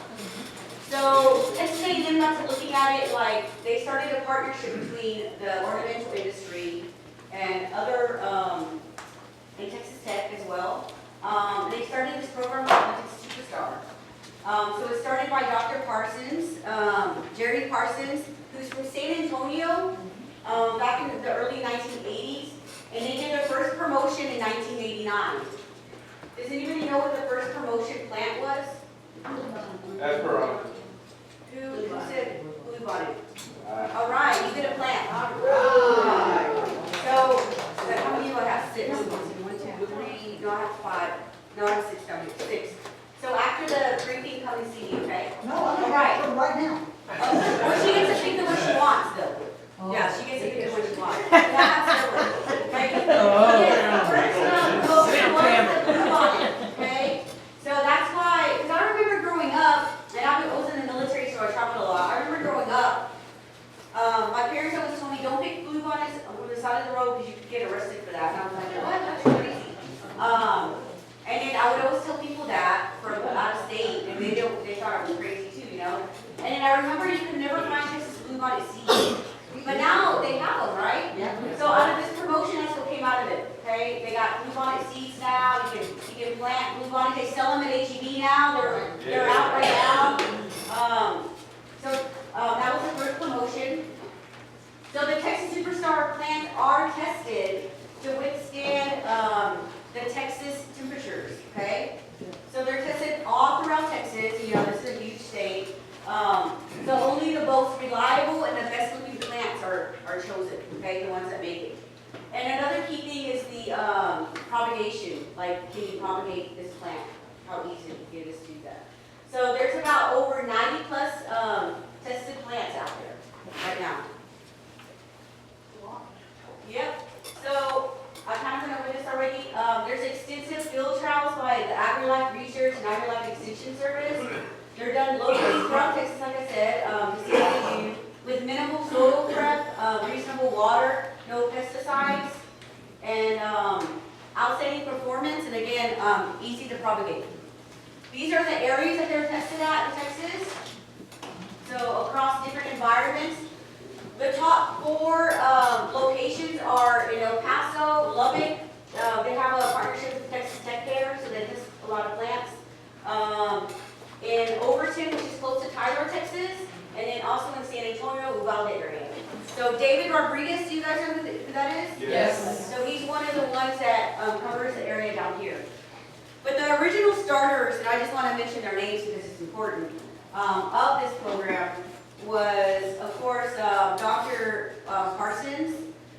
So Texas A&M got to looking at it like they started a partnership between the ornamental industry and other, and Texas Tech as well. They started this program called the Texas Superstar. So it started by Dr. Parsons, Jerry Parsons, who's from San Antonio, back in the early 1980s, and they did their first promotion in 1989. Does anybody know what the first promotion plant was? Esperanza. Who bluebonnet. All right, you get a plant. So, how many do I have? 6. 1, 2, 3, no, I have 5. No, I have 6 down here. 6. So after the briefing, come and see me, okay? No, I'm All right. right now. Well, she gets to pick the one she wants, though. Yeah, she gets to pick the one she wants. And I have several, okay? Okay? So that's why, because I remember growing up, and I was in the military, so I traveled a lot. I remember growing up, my parents always told me, don't pick bluebonnets on the side of the road because you could get arrested for that. And I was like, what? That's crazy. And then I would always tell people that from out of state, and they thought I was crazy too, you know? And then I remember you could never find Texas bluebonnet seeds. But now they have them, right? Yeah. So out of this promotion, that's what came out of it, okay? They got bluebonnet seeds now, you can plant bluebonnet, they sell them at HEB now, they're out right now. That was the first promotion. So the Texas Superstar plants are tested to withstand the Texas temperatures, okay? So they're tested all throughout Texas, you know, this is a huge state. So only the most reliable and the best looking plants are chosen, okay, the ones that make it. And another key thing is the propagation, like can you propagate this plant? How easy it is to do that. So there's about over 90 plus tested plants out there right now. Yep, so I kind of went over this already. There's extensive field trials by the AgriLife Research and AgriLife Extension Service. They're done locally throughout Texas, like I said, to see what they do, with minimal soil prep, reasonable water, no pesticides, and outstanding performance, and again, easy to propagate. These are the areas that they're tested at in Texas. So across different environments. The top 4 locations are in El Paso, Lubbock. They have a partnership with Texas Tech there, so they test a lot of plants. In Overton, which is close to Tyler, Texas, and then also in San Antonio, Uvalde area. So David Rodriguez, do you guys know who that is? Yes. So he's one of the ones that covers the area down here. But the original starters, and I just want to mention their names because it's important, of this program was, of course, Dr. Parsons,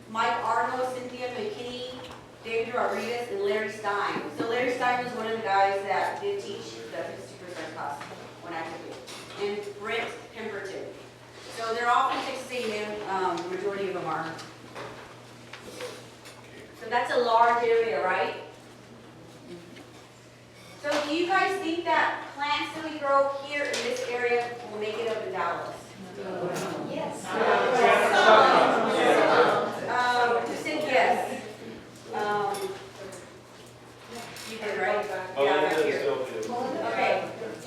Mike Arnold, Cynthia McKinney, David Rodriguez, and Larry Stein. So Larry Stein was one of the guys that did teach the Superstar class when I took it. And Brent Pemberton. So they're all from Texas A&M, the majority of them are. So that's a large area, right? So do you guys think that plants that we grow here in this area will make it up in Dallas? Yes. Who said yes? You did, right? Yeah, right here. Okay,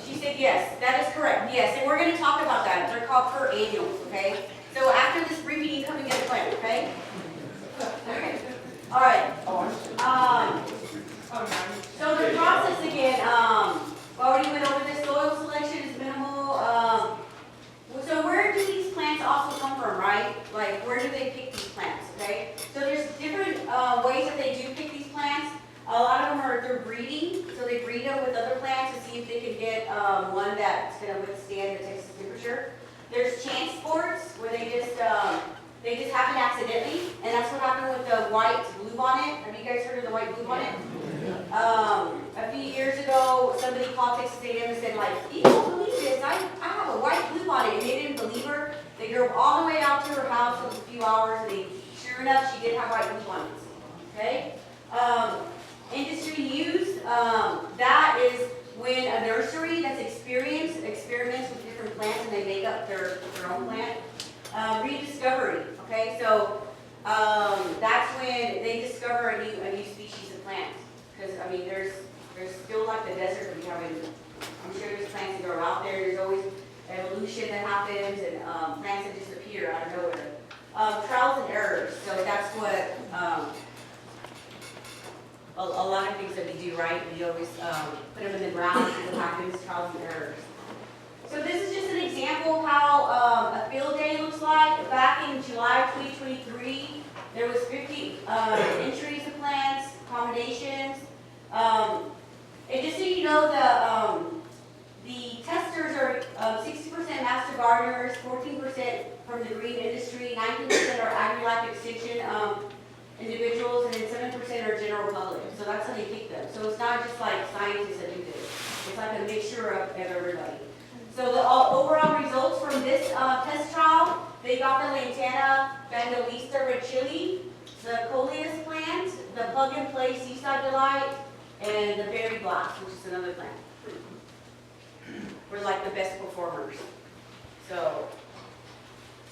she said yes, that is correct, yes, and we're gonna talk about that, they're called per annuals, okay? So after this briefing, you come and get a plant, okay? Okay, all right. So the process again, already went over this, soil selection is minimal, so where do these plants also come from, right? Like, where do they pick these plants, okay? So there's different ways that they do pick these plants. A lot of them are through breeding, so they breed them with other plants to see if they can get one that's going to withstand the Texas temperature. There's chance sports where they just happen accidentally, and that's what happened with the white bluebonnet. Have you guys heard of the white bluebonnet? A few years ago, somebody called Texas A&M and said, like, you don't believe this, I have a white bluebonnet, and they didn't believe her. They drove all the way out to her house in a few hours, and sure enough, she did have white bluebonnets, okay? Industry use, that is when a nursery that's experiments with different plants and they make up their own plant. Rediscovery, okay, so that's when they discover a new species of plant. Because, I mean, there's still like the desert, we haven't, I'm sure there's plants that grow out there, there's always evolution that happens and plants that disappear out of nowhere. Trials and errors, so that's what a lot of things that we do, right? We always put them in the ground, see what happens, trials and errors. So this is just an example of how a field day looks like. Back in July 2023, there was 50 entries of plants, accommodations. And just so you know, the testers are 60% master gardeners. gardeners, 14% from the green industry, 19% are agri-life extension individuals, and then 7% are general public. So that's how they pick them. So it's not just like scientists that do this. It's like a mixture of everybody. So the overall results from this test trial, they got the Lantana Vandalista red chili, the coleus plant, the plug-and-play seaside delight, and the berry blast, which is another plant. We're like the best performers. So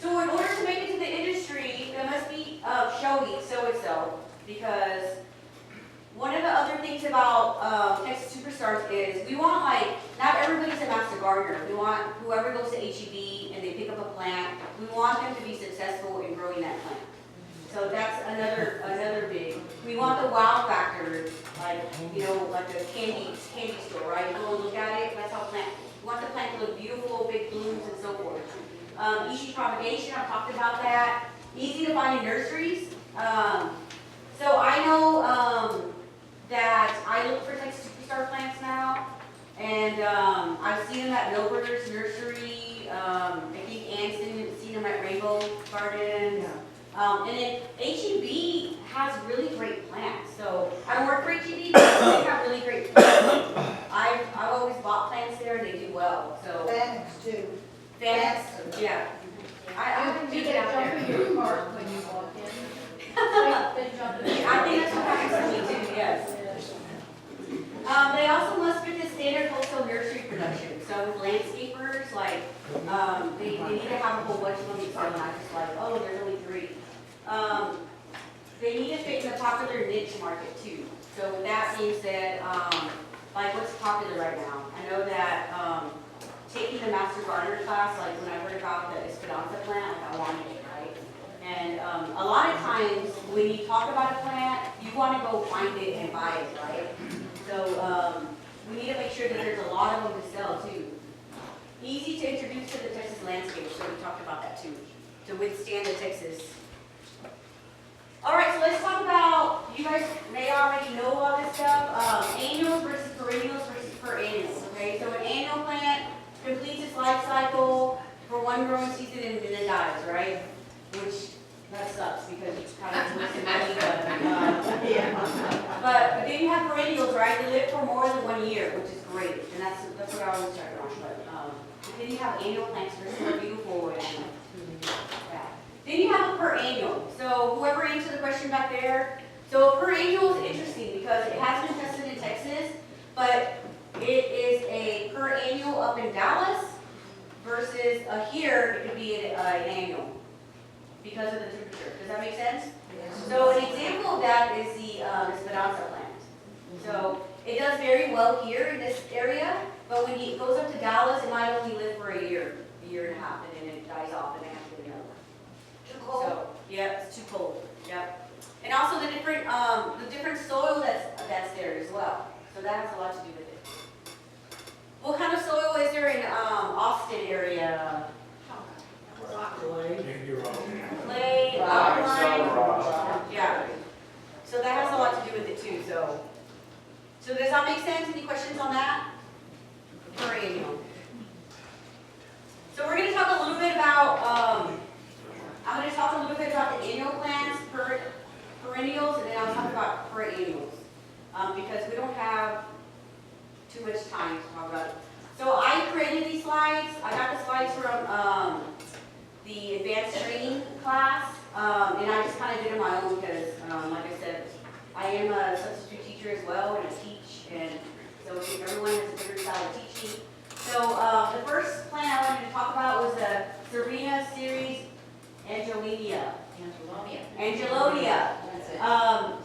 in order to make it to the industry, there must be showy so-and-so, because one of the other things about Texas Superstars is we want, like, not everybody's a master gardener. We want whoever goes to HEB and they pick up a plant, we want them to be successful in growing that plant. So that's another big. We want the wow factor, like, you know, like a candy store, right? You go and look at it, that's how plant. We want the plant to look beautiful, big blooms and so forth. Easy propagation, I've talked about that. Easy to find in nurseries. So I know that I look for Texas Superstar plants now, and I've seen them at Milberger's Nursery. I think Ann's seen them at Rainbow Gardens. And then HEB has really great plants. So I don't work for HEB, but they have really great plants. I've always bought plants there, and they do well. So Fanix too. Fanix, yeah. I do get out there. Your cart when you walk in. I think that's what happens to me too, yes. They also must fit the standard wholesale nursery production. So with landscapers, like, they need to have a whole bunch of them, so not just like, oh, there's only 3. They need to fit in the popular niche market too. So with that being said, like what's popular right now? I know that taking the Master Gardener class, like when I heard about the Esperanza plant, like I wanted it, right? And a lot of times when you talk about a plant, you want to go find it and buy it, right? So we need to make sure that there's a lot of them to sell too. Easy to introduce to the Texas landscape, so we talked about that too, to withstand the Texas. All right, so let's talk about, you guys may already know all this stuff, annuals versus perennials versus perennials, okay? So an annual plant completes its life cycle for one growing season and then it dies, right? Which, that sucks because it's kind of wasting money, but then you have perennials, right? They live for more than 1 year, which is great, and that's what I always check on. But then you have annual plants, which are beautiful, and yeah. Then you have a perennial. So whoever answered the question back there, so a perennial is interesting because it has been tested in Texas, but it is a perennial up in Dallas versus here it could be an annual because of the temperature. Does that make sense? Yes. So an example of that is the Esperanza plant. So it does very well here in this area, but when it goes up to Dallas, it might only live for a year and a half, and then it dies off and they have to get another one. Too cold. So, yeah, it's too cold. Yep. And also the different soil that's there as well. So that has a lot to do with it. What kind of soil is there in Austin area? Clay, alkaline. Yeah. So that has a lot to do with it too. So does that make sense? Any questions on that? Perennial. So we're going to talk a little bit about. I'm going to talk a little bit about the annual plants, perennials, and then I'll talk about perennials because we don't have too much time to talk about it. So I created these slides. I got the slides from the advanced training class, and I just kind of did it on my own because, like I said, I am a substitute teacher as well, and I teach, and so everyone has a different style of teaching. So the first plant I wanted to talk about was the Serena series Angelonia.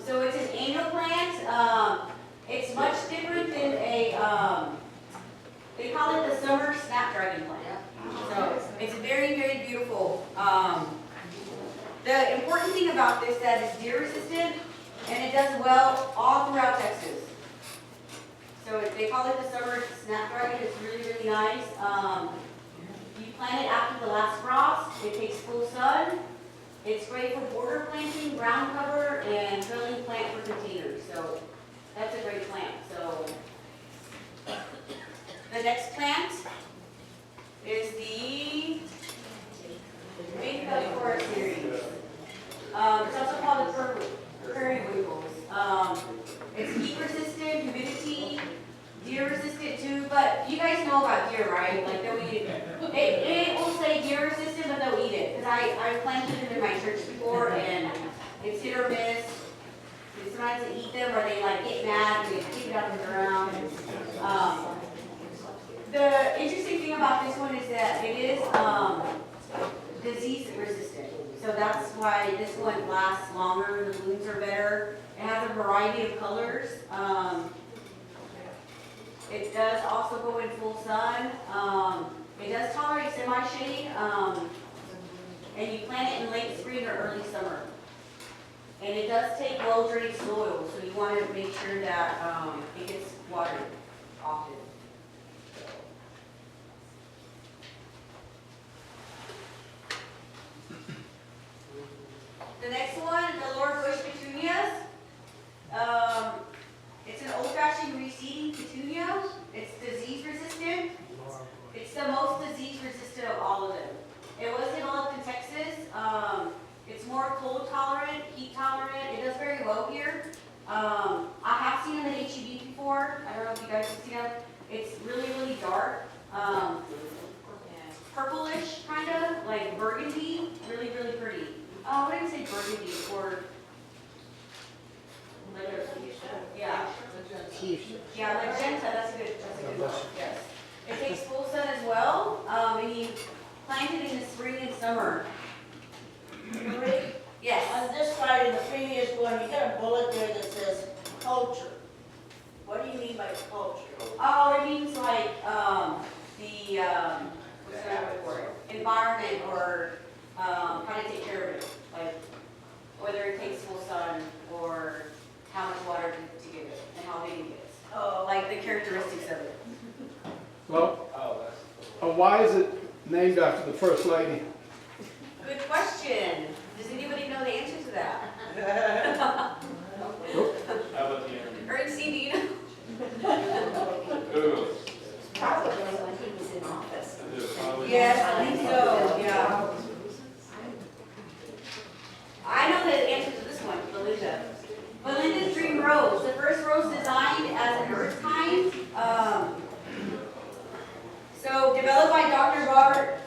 So it's an annual plant. It's much different than a, they call it the summer snapdragon plant. So it's very, very beautiful. The important thing about this that it's deer resistant and it does well all throughout Texas. So they call it the summer snapdragon. It's really, really nice. You plant it after the last frost. It takes full sun. It's great for border planting, ground cover, and drilling plant for containers. So that's a great plant. So the next plant is the I planted them in my church before, and it's hit or miss. Sometimes they eat them, or they like get mad, and they kick it out of the ground. The interesting thing about this one is that it is disease resistant. So that's why this one lasts longer, the blooms are better. It has a variety of colors. It does also go in full sun. It does tolerate semi-shade, and you plant it in late spring or early summer. And it does take well-drained soil, so you want to make sure that it gets watered often. The next one, the Lord Bush petunias. It's an old-fashioned reseeding petunia. It's disease resistant. It's the most disease resistant of all of them. It was developed in Texas. It's more cold tolerant, heat tolerant. It does very well here. I have seen them at HEB before. I don't know if you guys have seen them. It's really, really dark. Purplish, kind of, like burgundy. Really, really pretty. What did I say burgundy or? Yeah. Yeah, magenta, that's a good one, yes. It takes full sun as well, and you plant it in the spring and summer. Marie, Yes. on this side and the previous one, you got a bullet there that says culture. What do you mean by culture? Oh, it means like, the, what's the word for it? Environment or, how to take care of it. Like, whether it takes full sun or how much water to give it and how big it gets. Oh, Like the characteristics of it. Well, why is it named after the First Lady? Good question. Does anybody know the answer to that? How about the Ernestine, do you know? Google? Probably when he was in office. Yes, I think so, yeah. I know the answer to this one, Belinda. Belinda's Dream Rose. The first rose designed as an earth kind. So developed by Dr. Robert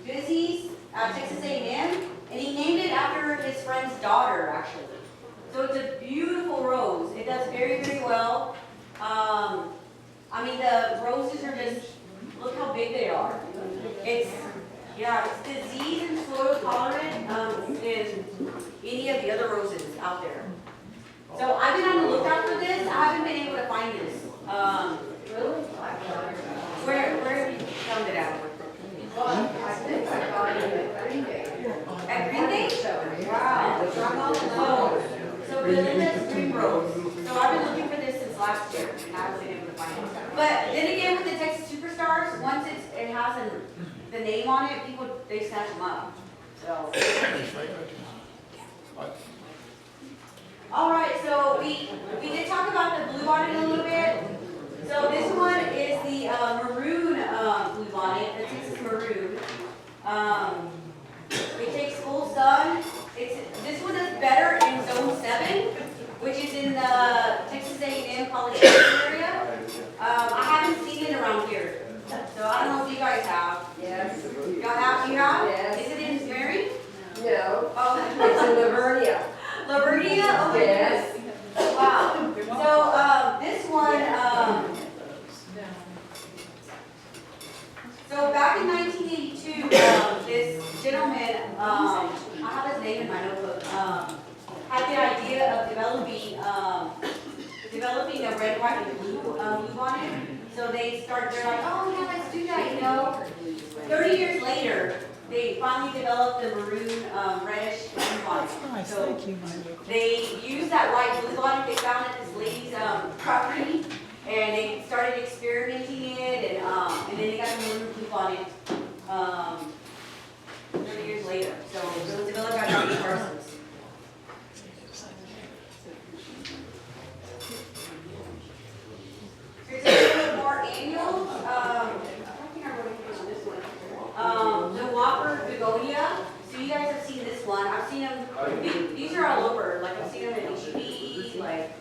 Dizzy at Texas A&M, and he named it after his friend's daughter, actually. So it's a beautiful rose. It does very, very well. I mean, the roses are just, look how big they are. It's disease and soil tolerant than any of the other roses out there. So I've been on the lookout for this. I haven't been able to find this. Really? Where have you found it at? I think I got it at Green Day. At Green Day? Wow. So Belinda's Dream Rose. So I've been looking for this since last year, and I haven't been able to find it. But then again, with the Texas Superstars, once it has the name on it, people, they snatch them up. So. All right, so we did talk about the bluebonnet a little bit. So this one is the maroon bluebonnet, the Texas maroon. It takes full sun. This one is better in zone 7, which is in the Texas A&M College area. I haven't seen it around here, so I don't know if you guys have. Yes. Y'all have? You have? Yes. Is it in Mary? No, Oh, it's in Lavernia. Lavernia? Oh my Yes. goodness. Wow. So this one, so back in 1982, this gentleman, I have his name in my notebook, had the idea of developing a red, white, and blue bluebonnet. So they're like, oh yeah, let's do that, you know. 30 years later, they finally developed the maroon, reddish bluebonnet. So they used that white bluebonnet they found at this lady's property, and they started experimenting it, and then they got the maroon bluebonnet 30 years later. So it was developed by Dr. Parsons. Here's a little bit more annuals. I think I wrote it on this one. The Whopper begonia. So you guys have seen this one. I've seen them. These are all over. Like I've seen them in HEB. Like,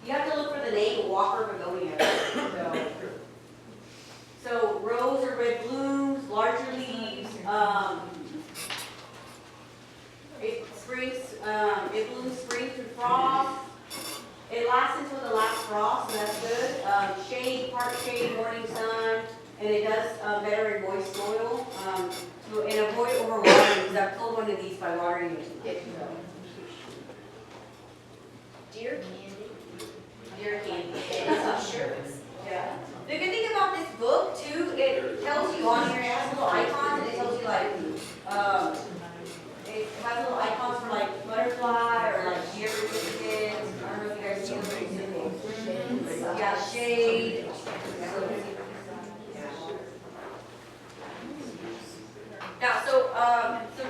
you have to look for the name Whopper begonia. So rose or red blooms, larger leaves. better in moist soil, and avoid overwatering, because I've pulled one of these by watering it too much. Deer candy. Deer candy. That's sure. Yeah. The good thing about this book too, it tells you on here, it has little icons, and it tells you like, it has little icons for like butterfly or like deer certificates. I don't know if you guys see those. Yeah, shade. Now, so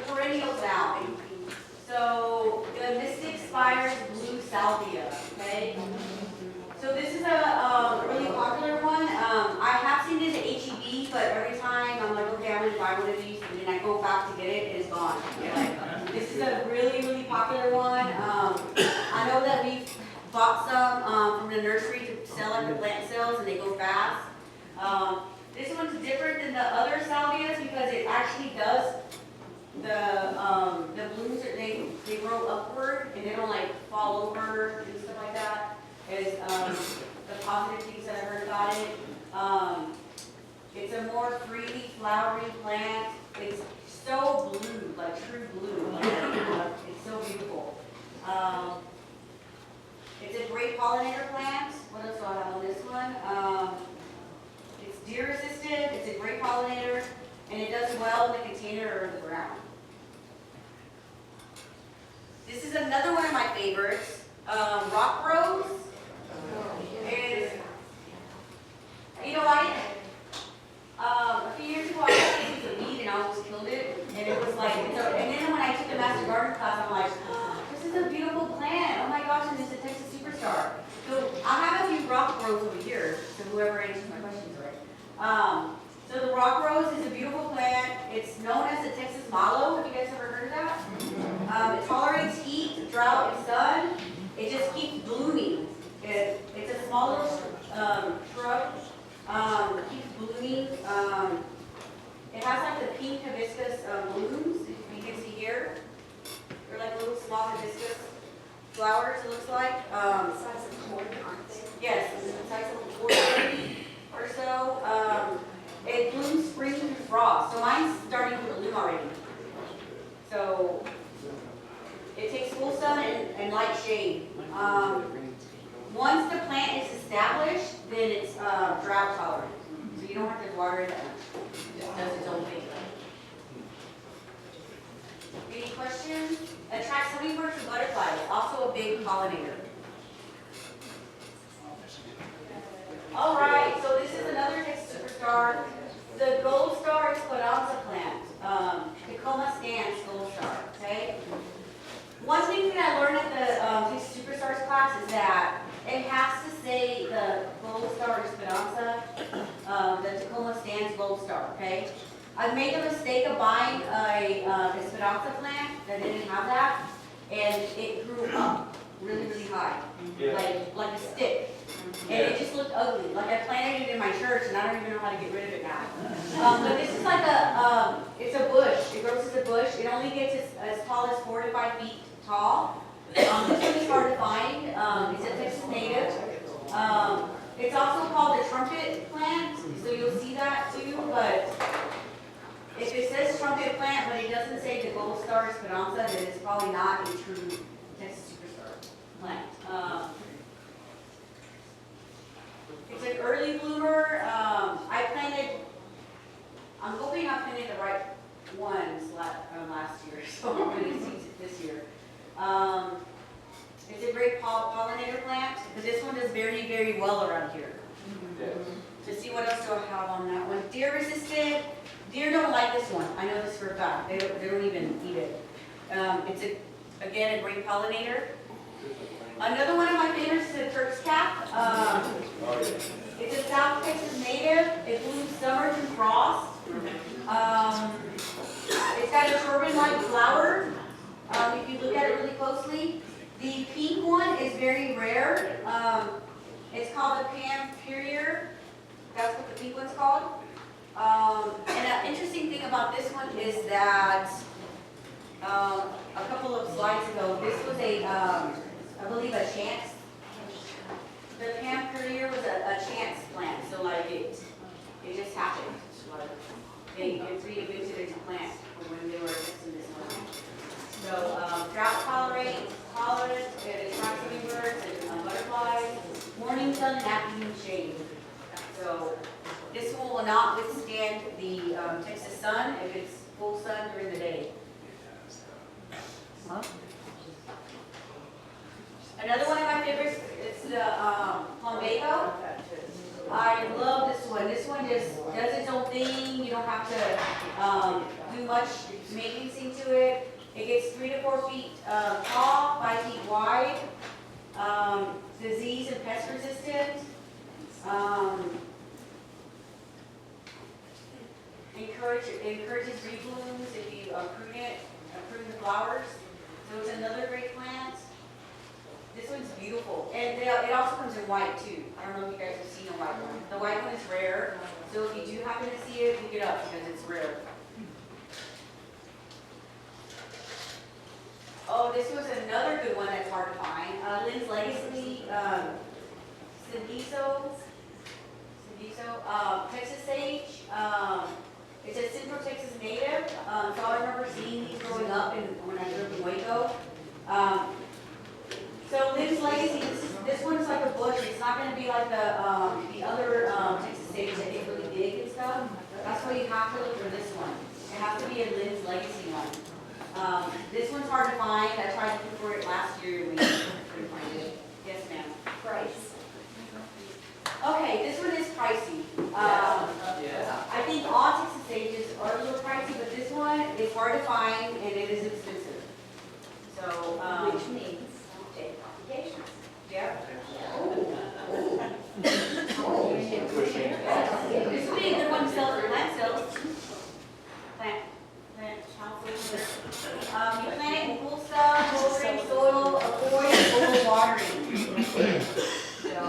perennials now. So the Mystic Spires Blue Salvia, okay? So this is a really popular one. I have seen it at H-E-B, but every time I'm like, okay, I'm gonna buy one of these, and then I go back to get it, and it's gone. Like, this is a really, really popular one. I know that we've bought some from the nursery to sell at the plant sales, and they go fast. This one's different than the other salvias because it actually does the blooms, they grow upward and they don't like fall over and stuff like that. Is the positive things that I heard about it. It's a more freely flowering plant. It's so blue, like true blue. Like, it's so beautiful. It's a great pollinator plant. What else do I have on this one? It's deer resistant. It's a great pollinator, and it does well in the container or the ground. This is another one of my favorites. Rock rose is, you know, a few years ago I had it was a weed and I almost killed it, and it was like, and then when I took the master garden class, I'm like, oh, this is a beautiful plant. Oh my gosh, and it's a Texas superstar. So I have a few rock rose over here. So whoever answers my questions right. So the rock rose is a beautiful plant. It's known as the Texas mallow. Have you guys ever heard of that? It tolerates heat, drought, and sun. It just keeps blooming. It's a small little shrub. It keeps blooming. It has like the pink hibiscus blooms, if you can see here. They're like little small hibiscus flowers, it looks like. The size of corn, aren't they? Yes, it's the size of a quarter or so. It blooms spring through frost. So mine's starting to bloom already. So it takes full sun and light shade. Once the plant is established, then it's drought tolerant. So you don't have to water it that much. It just does its own thing. Any questions? Attracts hummingbirds and butterflies. Also a big pollinator. All right, so this is another Texas superstar. The gold star esperanza plant. Tacoma scans gold star, okay? One thing that I learned at the Texas Superstars class is that it has to say the gold star esperanza, the Tacoma stands gold star, okay? I've made the mistake of buying a esperanza plant that didn't have that, and it grew up really, really high, like a stick. And it just looked ugly. Like I planted it in my church, and I don't even know how to get rid of it now. But this is like it's a bush. It grows as a bush. It only gets as tall as 4 to 5 feet tall. This one is hard to find. It's a Texas native. It's also called the trumpet plant, so you'll see that too. But if it says trumpet plant, but it doesn't say the gold star esperanza, then it's probably not a true Texas superstar plant. It's an early bloomer. I'm hoping I planted the right ones last year, so I'm going to see it this year. It's a great pollinator plant, but this one does very, very well around here. To see what else do I have on that one. Deer resistant. Deer don't like this one. I know this for a fact. They don't even eat it. It's again a great pollinator. Another one of my favorites is the Turk's cap. It's a South Texas native. It blooms summer through frost. It's got a turban-like flower. If you look at it really closely, the pink one is very rare. It's called the Pam Purrier. That's what the pink one's called. And an interesting thing about this one is that a couple of slides ago, this was I believe a chance. The Pam Purrier was a chance plant, so like it just happened. They reinvented it to plant when they were testing this one. So, drought tolerant, it attracts hummingbirds and butterflies, morning sun and afternoon shade. So, this one will not withstand the Texas sun if it's full sun during the day. Another one of my favorites is the plumbago. I love this one. This one just does its own thing. You don't have to do much maintenance to it. It gets 3 to 4 feet tall, 5 feet wide, disease and pest resistant. Encourages reblooms if you prune the flowers. So it's another great plant. This one's beautiful, and it also comes in white too. I don't know if you guys have seen the white one. The white one is rare, so if you do happen to see it, pick it up because it's rare. Oh, this was another good one that's hard to find. Lynn's Legacy, Cenizo, Texas sage. It's a Central Texas native, so I remember seeing these growing up when I lived in Waco. So Lynn's Legacy, this one's like a bush. It's not going to be like the other Texas sage that get really big and stuff. That's why you have to look for this one. It has to be a Lynn's Legacy one. This one's hard to find. I tried to look for it last year. We couldn't find it. Yes, ma'am. Price. Okay, this one is pricey. I think all Texas sages are a little pricey, but this one is hard to find and it is expensive. So, which means take complications. Yeah. This would be a good one to sell for plant sales. Plant houses. You plant it in cool stuff, cool drain soil, avoid overwatering.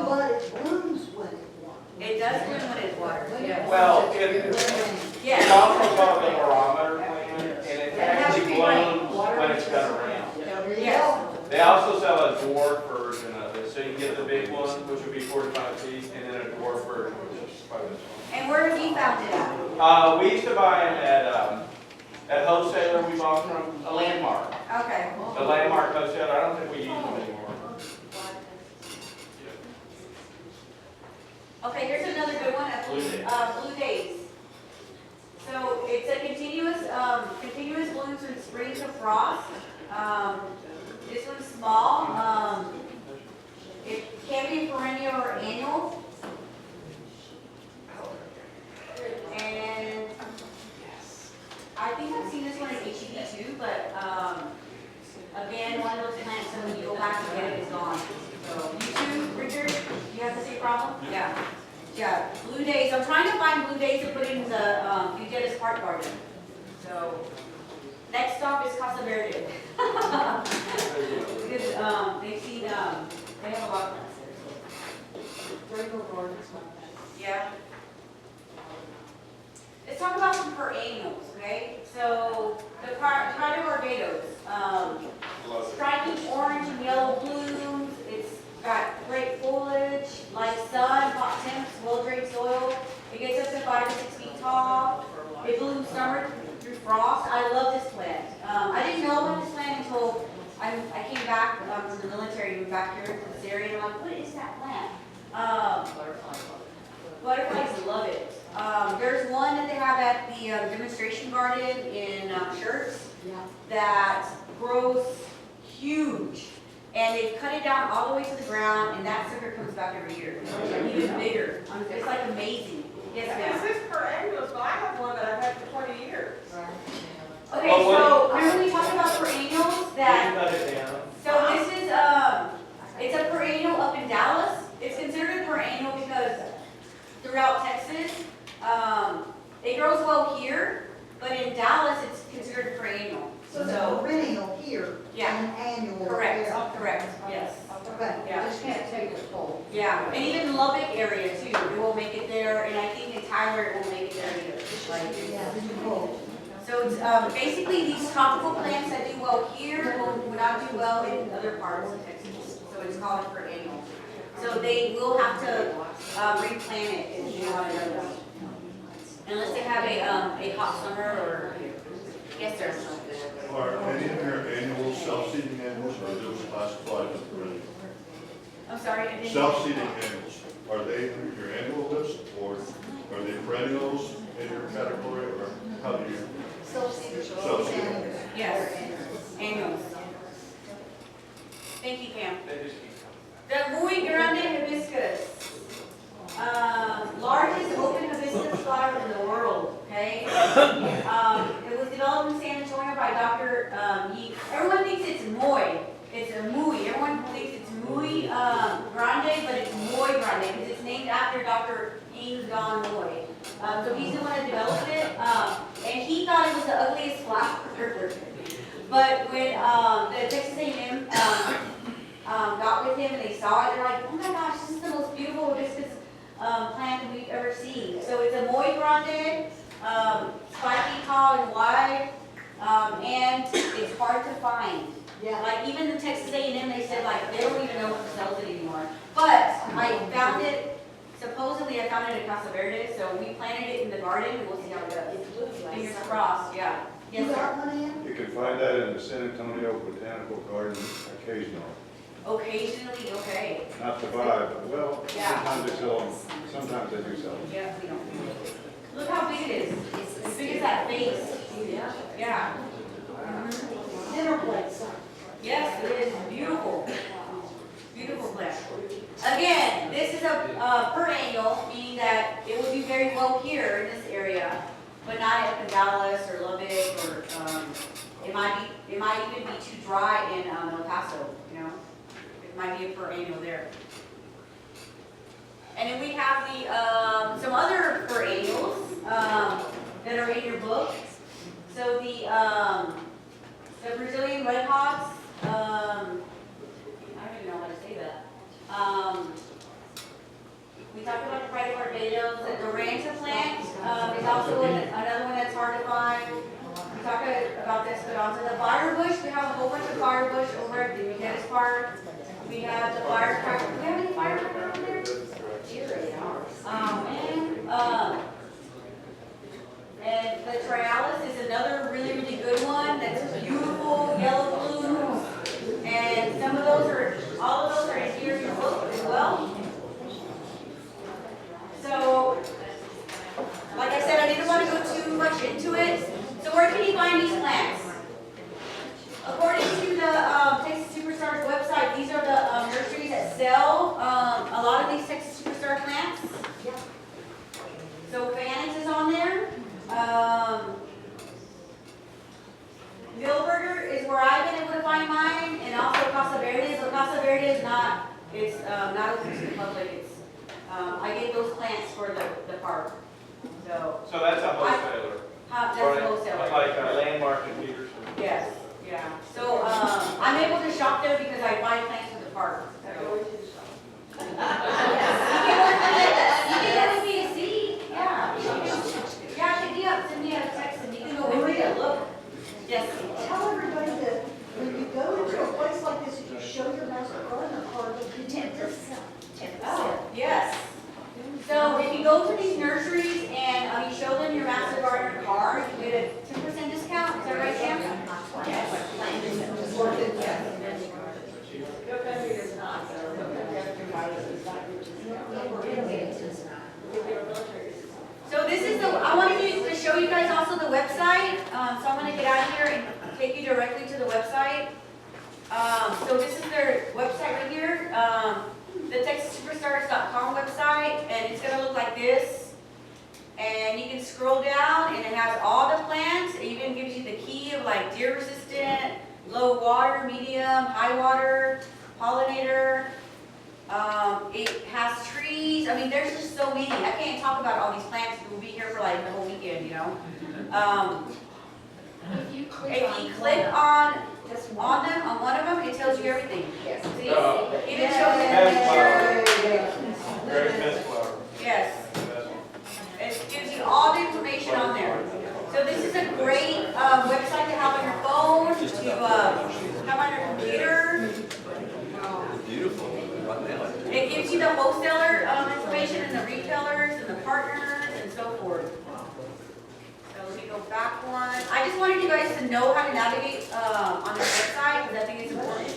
But it blooms when it wants. It does bloom when it's watered. Well, it's also called the barometer plant, and it actually blooms when it's done around. Yes. They also sell a dwarf version of it, so you can get the big one, which would be 45 feet, and then a dwarf version, which is probably this one. And where have you found it at? We used to buy them at wholesaler. We bought from a Landmark. Okay. The Landmark wholesaler. I don't think we use them anymore. Okay, here's another good one, Blue Days. So it's a continuous blooms from spring to frost. This one's small. It can be perennial or annual. And I think I've seen this one in HEB too, but again, one of those plants that when you go back and get it, it's gone. So you too, Richard, you have the same problem? Yeah. Yeah, Blue Days. I'm trying to find Blue Days to put in the Eugetis Park Garden. So next stop is Casa Verde. Because they've seen, they have a lot of plants there. So. Yeah. Let's talk about some perennials, okay? So the Cardovargatos, striking orange and yellow blooms. It's got great foliage, light sun, hot temps, well-drained soil. It gets up to 5 to 6 feet tall. It blooms summer through frost. I love this plant. I didn't know about this plant until I came back from the military, moved back here to this area, and I'm like, what is that plant? Butterflies love it. There's one that they have at the demonstration garden in Shirts that grows huge. And they've cut it down all the way to the ground, and that sucker comes back every year. Even bigger. It's like amazing. Yes, ma'am. This is perennials, but I have one that I've had for 20 years. Okay, so remember we talked about perennials that, Cut it down. so this is, it's a perennial up in Dallas. It's considered a perennial because throughout Texas, it grows well here, but in Dallas, it's considered a perennial. So it's perennial here Yeah. and annual Correct, there. correct, yes. Okay. Yeah. Just can't take it full. Yeah, and even Lubbock area too, it won't make it there, and I think in Tyler it won't make it there either. Like, Yeah, it's cool. so it's, basically these tropical plants that do well here will not do well in other parts of Texas. So it's called a perennial. So they will have to replant it if you want to know. unless they have a hot summer or, yes, sir. Are any of your annual self-seeding animals, or are those classified as perennial? I'm sorry, I didn't. Self-seeding animals, are they in your annual list, or are they perennials in your category, or how do you? Self-seeding. Yes, annuals. Thank you, Pam. The Muy Grande hibiscus. Largest open hibiscus flower in the world, okay? It was developed in San Antonio by Dr. Yi. Everyone thinks it's Muy. It's a Muy. Everyone thinks it's Muy Grande, but it's Muy Grande because it's named after Dr. Ying Don Muy. So he's the one that developed it, and he thought it was the ugliest flower. But when the Texas A&M got with him and they saw it, they're like, oh my gosh, this is the most beautiful hibiscus plant we've ever seen. So it's a Muy Grande, spiky, tall, and wide, and it's hard to find. Yeah. Like even the Texas A&M, they said like they don't even know what sells it anymore. But I found it, supposedly I found it in Casa Verde, so we planted it in the garden and we'll see how it does. Fingers crossed, yeah. Yes, You sir. got one in? You can find that in the San Antonio Botanical Garden occasionally. Occasionally, okay. Not to buy, but well, Yeah. sometimes they sell them, sometimes they do sell them. Yeah, we don't. Look how big it is. It's as big as that face. Yeah. Mhm. Dinner plates. Yes, it is beautiful. Beautiful plant. Again, this is a perennial, meaning that it would do very well here in this area, but not up in Dallas or Lubbock or it might even be too dry in El Paso. You know, it might be a perennial there. And then we have the some other perennials that are in your book. So the Brazilian red hots. I don't even know how to say that. We talked about the Pride Barbados. The Duranta plant is also another one that's hard to find. We talked about the Esperanza. The firebush, we have a whole bunch of firebush over at the Dennis Park. We have the firecracker. Do we have any firecracker over there? And the Trialis is another really, really good one that's beautiful, yellow blooms. And some of those are, all of those are in here in your book as well. So, like I said, I didn't want to go too much into it. So where can you find these plants? According to the Texas Superstars website, these are the nurseries that sell a lot of these Texas Superstar plants. So Fanix is on there. Milberger is where I've been able to find mine, and also Casa Verde. So Casa Verde is not, it's not open to the public. It's I get those plants for the park. So that's a wholesaler. That's a wholesaler. Like Landmark and Peterson. Yes, yeah. So I'm able to shop there because I buy plants for the park. You can work with me to see. Yeah. Yeah, hit me up, send me a text, and you can go with me to look. Yes. Tell everybody that when you go into a place like this, if you show your master gardener card, you get 10%. Oh, yes. So if you go to these nurseries and you show them your Master Gardener card, you get a 10% discount. Is that right, Sam? Yes. Your country does not, so. So this is the, I wanted to show you guys also the website. So I'm going to get out of here and take you directly to the website. So this is their website right here. The TexasSuperstars.com website, and it's going to look like this. And you can scroll down, and it has all the plants. It even gives you the key of like deer resistant, low water, medium, high water, pollinator. It has trees. I mean, there's just so many. I can't talk about all these plants. We'll be here for like the whole weekend, you know. If you click on them, on one of them, it tells you everything. Yes. See? It even shows you the picture. Very best flower. Yes. It gives you all the information on there. So this is a great website to have on your phone, to have on your computer. Beautiful. It gives you the wholesaler information and the retailers and the partners and so forth. back one. I just wanted you guys to know how to navigate on the website, because I think it's important.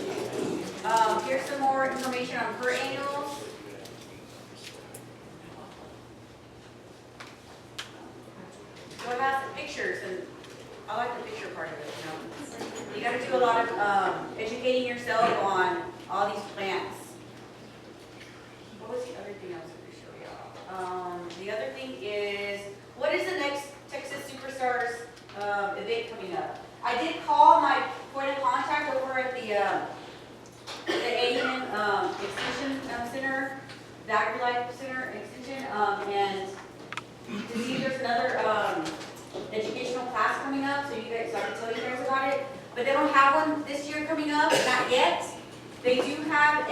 Here's some more information on per annuals. So it has the pictures, and I like the picture part of it, you know. You gotta do a lot of educating yourself on all these plants. What was the other thing I was gonna show y'all? The other thing is, what is the next Texas Superstars event coming up? I did call my point of contact over at the A&M Extension Center, the AgriLife Center Extension, and to see if there's another educational class coming up, so I can tell you guys about it. But they don't have one this year coming up, not yet. They do have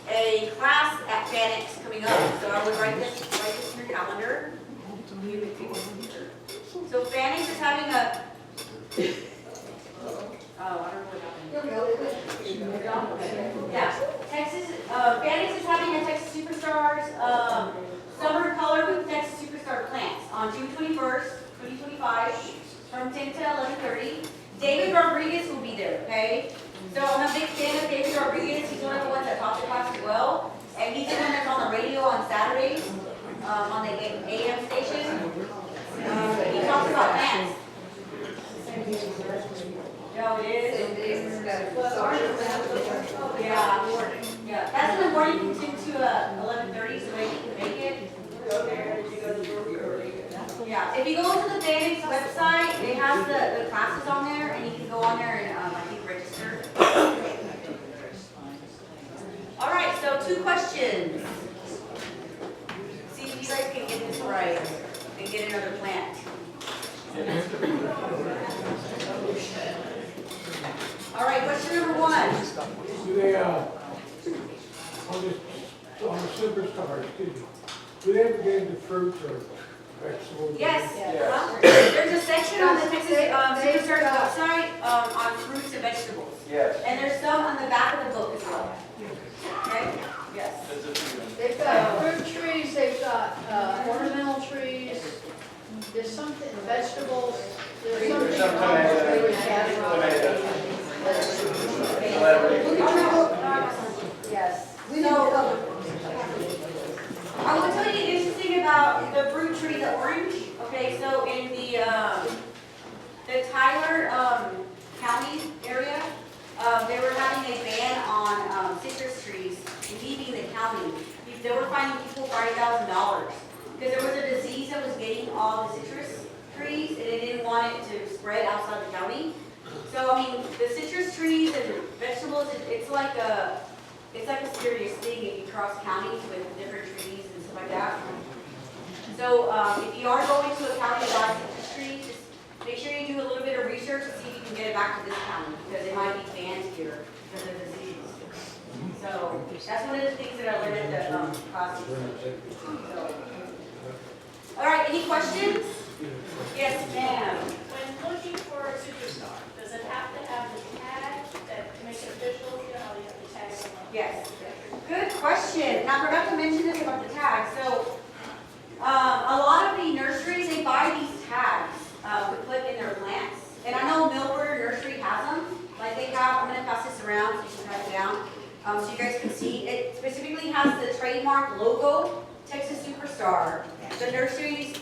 a class at FanX coming up, so I would write this in your calendar. So FanX is having a, I don't know what happened. Yeah, FanX is having a Texas Superstars Summer Color with Texas Superstar plants on June 21st, 2025, from 10 to 11:30. David Rodriguez will be there, okay? So I'm a big fan of David Rodriguez. He's one of the ones that taught the class as well. And he's the one that's on the radio on Saturdays, on the AM station. He talks about plants. No, it is. Yeah. That's in the morning from 10 to 11:30, so maybe you can make it. Go there. Yeah, if you go to the FanX website, it has the classes on there, and you can go on there and I think register. All right, so 2 questions. See if you guys can get this right and get another plant. All right, question number 1. Do they, on the Superstars, excuse me, do they ever get into fruits or vegetables? Yes. There's a section on the Texas Superstars website on fruits and vegetables. Yes. And there's some on the back of the book as well. Okay? Yes. They've got fruit trees, they've got ornamental trees, there's something, vegetables, there's something. Yes. I will tell you the interesting about the fruit tree, the orange. Okay, so in the Tyler County area, they were having a ban on citrus trees leaving the county. They were finding people $5,000 because there was a disease that was getting all the citrus trees, and they didn't want it to spread outside the county. So I mean, the citrus trees and vegetables, it's like a serious thing if you cross counties with different trees and stuff like that. So if you are going to a county to buy citrus trees, just make sure you do a little bit of research to see if you can get it back to this county, because it might be banned here because of the disease. So that's one of the things that I learned at the class. All right, any questions? Yes, ma'am. When looking for a superstar, does it have to have the tag that makes it official? You know how you have the tag on the... Yes. Good question. And I forgot to mention this about the tag. So a lot of the nurseries, they buy these tags to put in their plants. And I know Millburger Nursery has them. Like they have, I'm going to pass this around so you can write it down. So you guys can see. It specifically has the trademark logo, Texas Superstar. The nurseries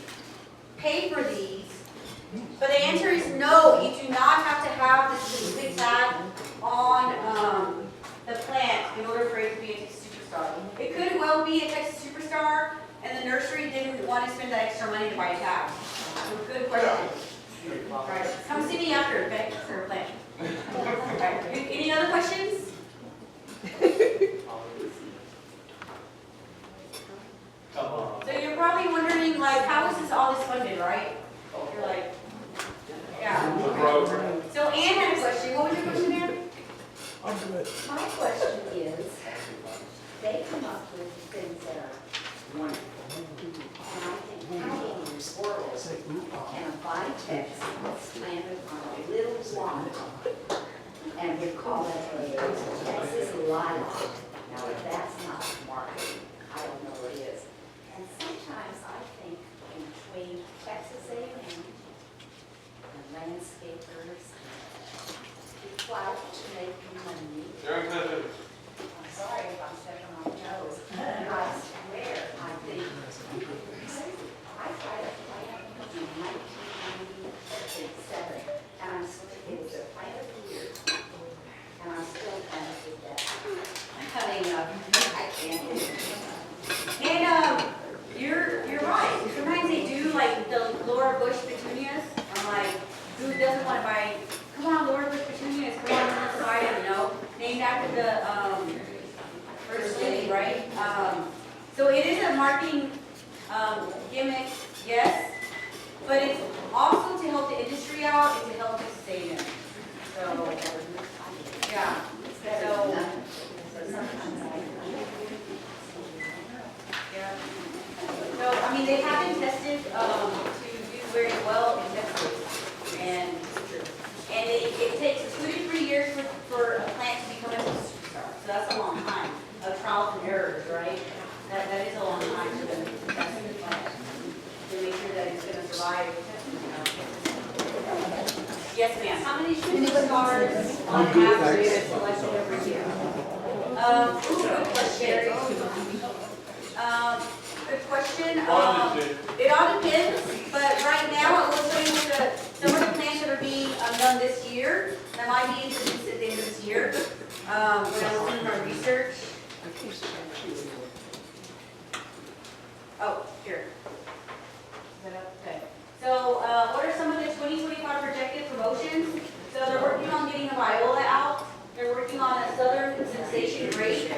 pay for these. But the answer is no, you do not have to have this specific tag on the plant in order for it to be a Texas Superstar. It could well be a Texas Superstar, and the nursery didn't want to spend that extra money to buy a tag. So good question. Right. Come see me after, okay, for a plant. Right. Any other questions? So you're probably wondering, like, how is this all this funded, right? You're like, yeah. So Ann had a question. What was your question, Ann? My question is, they come up with things that are wonderful. And I think, how in the world can a vitex planted on a little plot and we call it a Texas lilac? Now, if that's not marketing, I don't know what is. And sometimes I think in between Texas one by, come on, Lord with petunias, come on, let's buy it, you know, named after the, first lady, right? So it is a marketing, gimmick, yes, but it's also to help the industry out and to help the state. So, yeah, so. Yeah. So, I mean, they have been tested, to do very well in Texas. And it takes 2 to 3 years for a plant to become a superstar. So that's a long time of trials and errors, right? That is a long time for them to test the plant, to make sure that it's gonna survive. Yes, ma'am. How many superstars on average is selected every year? Good question. Good question. It all depends, but right now, I will tell you some of the plants that are being done this year, that might be introduced at the end of this year. When I was doing my research. Oh, here. Is that up? Okay. So, what are some of the 2025 projected promotions? So they're working on getting a viola out. They're working on a southern sensation grape.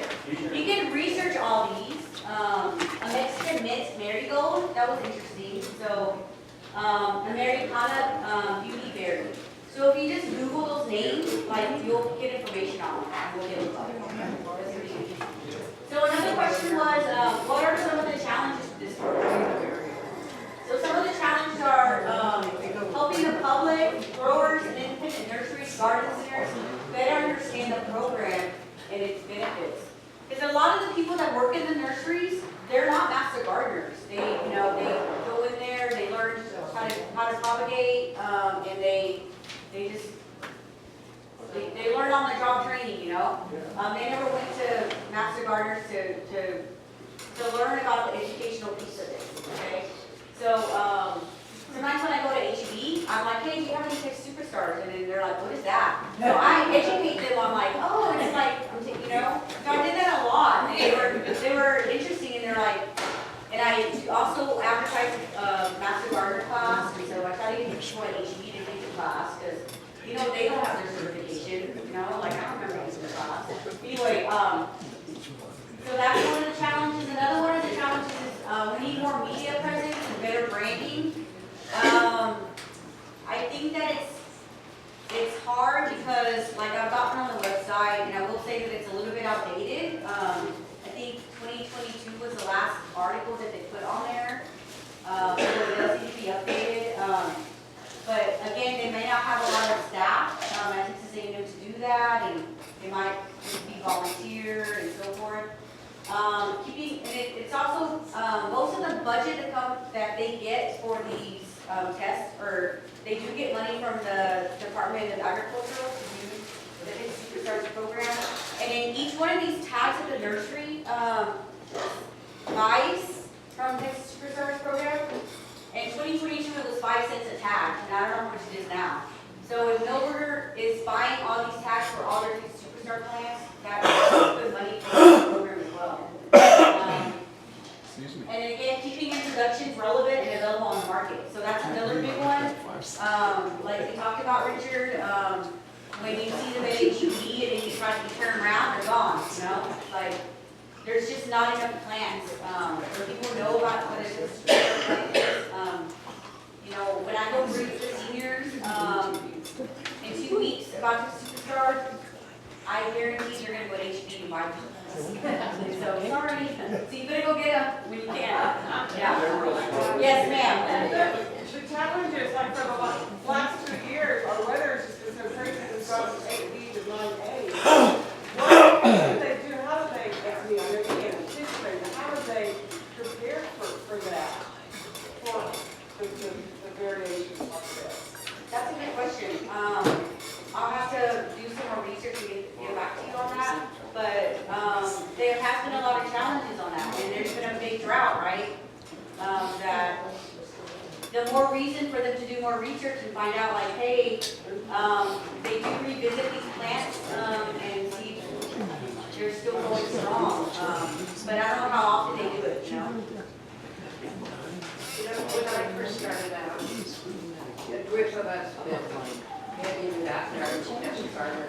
You can research all these. A Mexican mint marigold, that was interesting. So, Americana beauty berry. So if you just Google those names, like you'll get information on them. And we'll get them. That's pretty interesting. So another question was, what are some of the challenges to this program? So some of the challenges are helping the public, growers, and independent nurseries, garden centers better understand the program and its benefits. Because a lot of the people that work in the nurseries, they're not master gardeners. They go in there, they learn how to propagate, and they learn on the job training, you know. They never went to master gardeners to learn about the educational piece of it. Okay, so sometimes when I go to HEB, I'm like, hey, do you have any Texas Superstars? And then they're like, what is that? So I educate them on like, oh, it's like, you know. So I did that a lot. They were interesting, and they're like, and I also advertise master gardener class, and so I try to get people at HEB to take the class because you know they don't have their certification. You know, like I don't remember taking the class. Anyway, so that's one of the challenges. Another one of the challenges is we need more media presence and better branding. I think that it's hard because like I've gotten on the website and I will say that it's a little bit outdated. I think 2022 was the last article that they put on there. So it does need to be updated. But again, they may not have a lot of staff. I think to say no to do that, and they might just be volunteer and so forth. It's also most of the budget that they get for these tests, or they do get money from the Department of Agriculture to do the Texas Superstars program. And in each one of these tags at the nursery buys from Texas Superstars program. In 2022, it was 5 cents a tag, and I don't know how much it is now. So if Millburger is buying all these tags for all their Texas Superstar plants, that's good money for the program as well. And again, keeping introductions relevant and available on the market. So that's another big one. Like we talked about, Richard, when you see them at HEB and then you try to turn around, they're gone. You know, like there's just not enough plants. So people know about what it is. You know, when I go brief the seniors in 2 weeks about the Superstars, I guarantee you're going to go to HEB and buy them. So sorry. So you better go get them when you can. Yeah. Yes, ma'am. The challenge is, like for the last 2 years, our weather's just been so crazy, it's gone from 8B to 9A. What do they do? How do they, they're being anticipated, how do they prepare for that? For the variations like this? That's a good question. I'll have to do some more research and get back to you on that. But there has been a lot of challenges on that, and there's been a big drought, right? That the more reason for them to do more research and find out, like, hey, they do revisit these plants and see if they're still going strong. But I don't know how often they do it, you know? You know, when I first started out, a group of us been backyard, National Garden,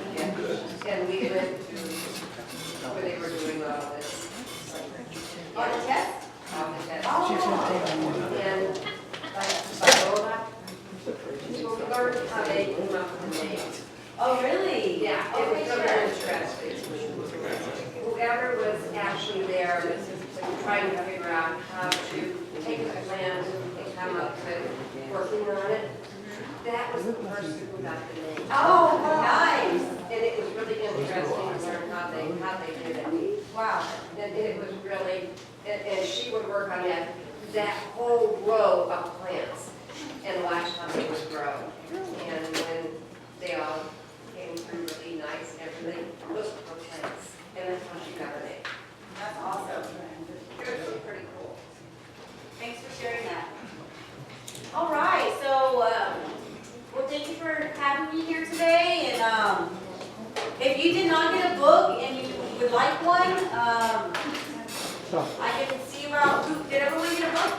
and we went to where they were doing all this. On the test? On the test. Oh. And by Lola, garden, how they came up with the name. Oh, really? Yeah, it was very interesting. Whoever was actually there was trying to figure out how to take the plan and come up with working on it. That was the person who got the name. Oh, nice. And it was really interesting to learn how they did it. Wow. And it was really, and she would work on that whole row of plants and watch how they would grow. And when they all came through really nice and everything, those were plants. And that's how she got her name. That's awesome. It was really pretty cool. Thanks for sharing that. All right, so, well, thank you for having me here today, and, if you did not get a book and you would like one, I can see about, did everyone get a book?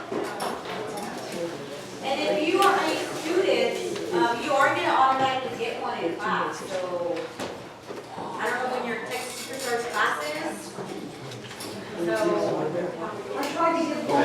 And if you are a student, you are gonna automatically get one in class, so, I don't know when your Texas Super Stars class is, so. I tried to get one.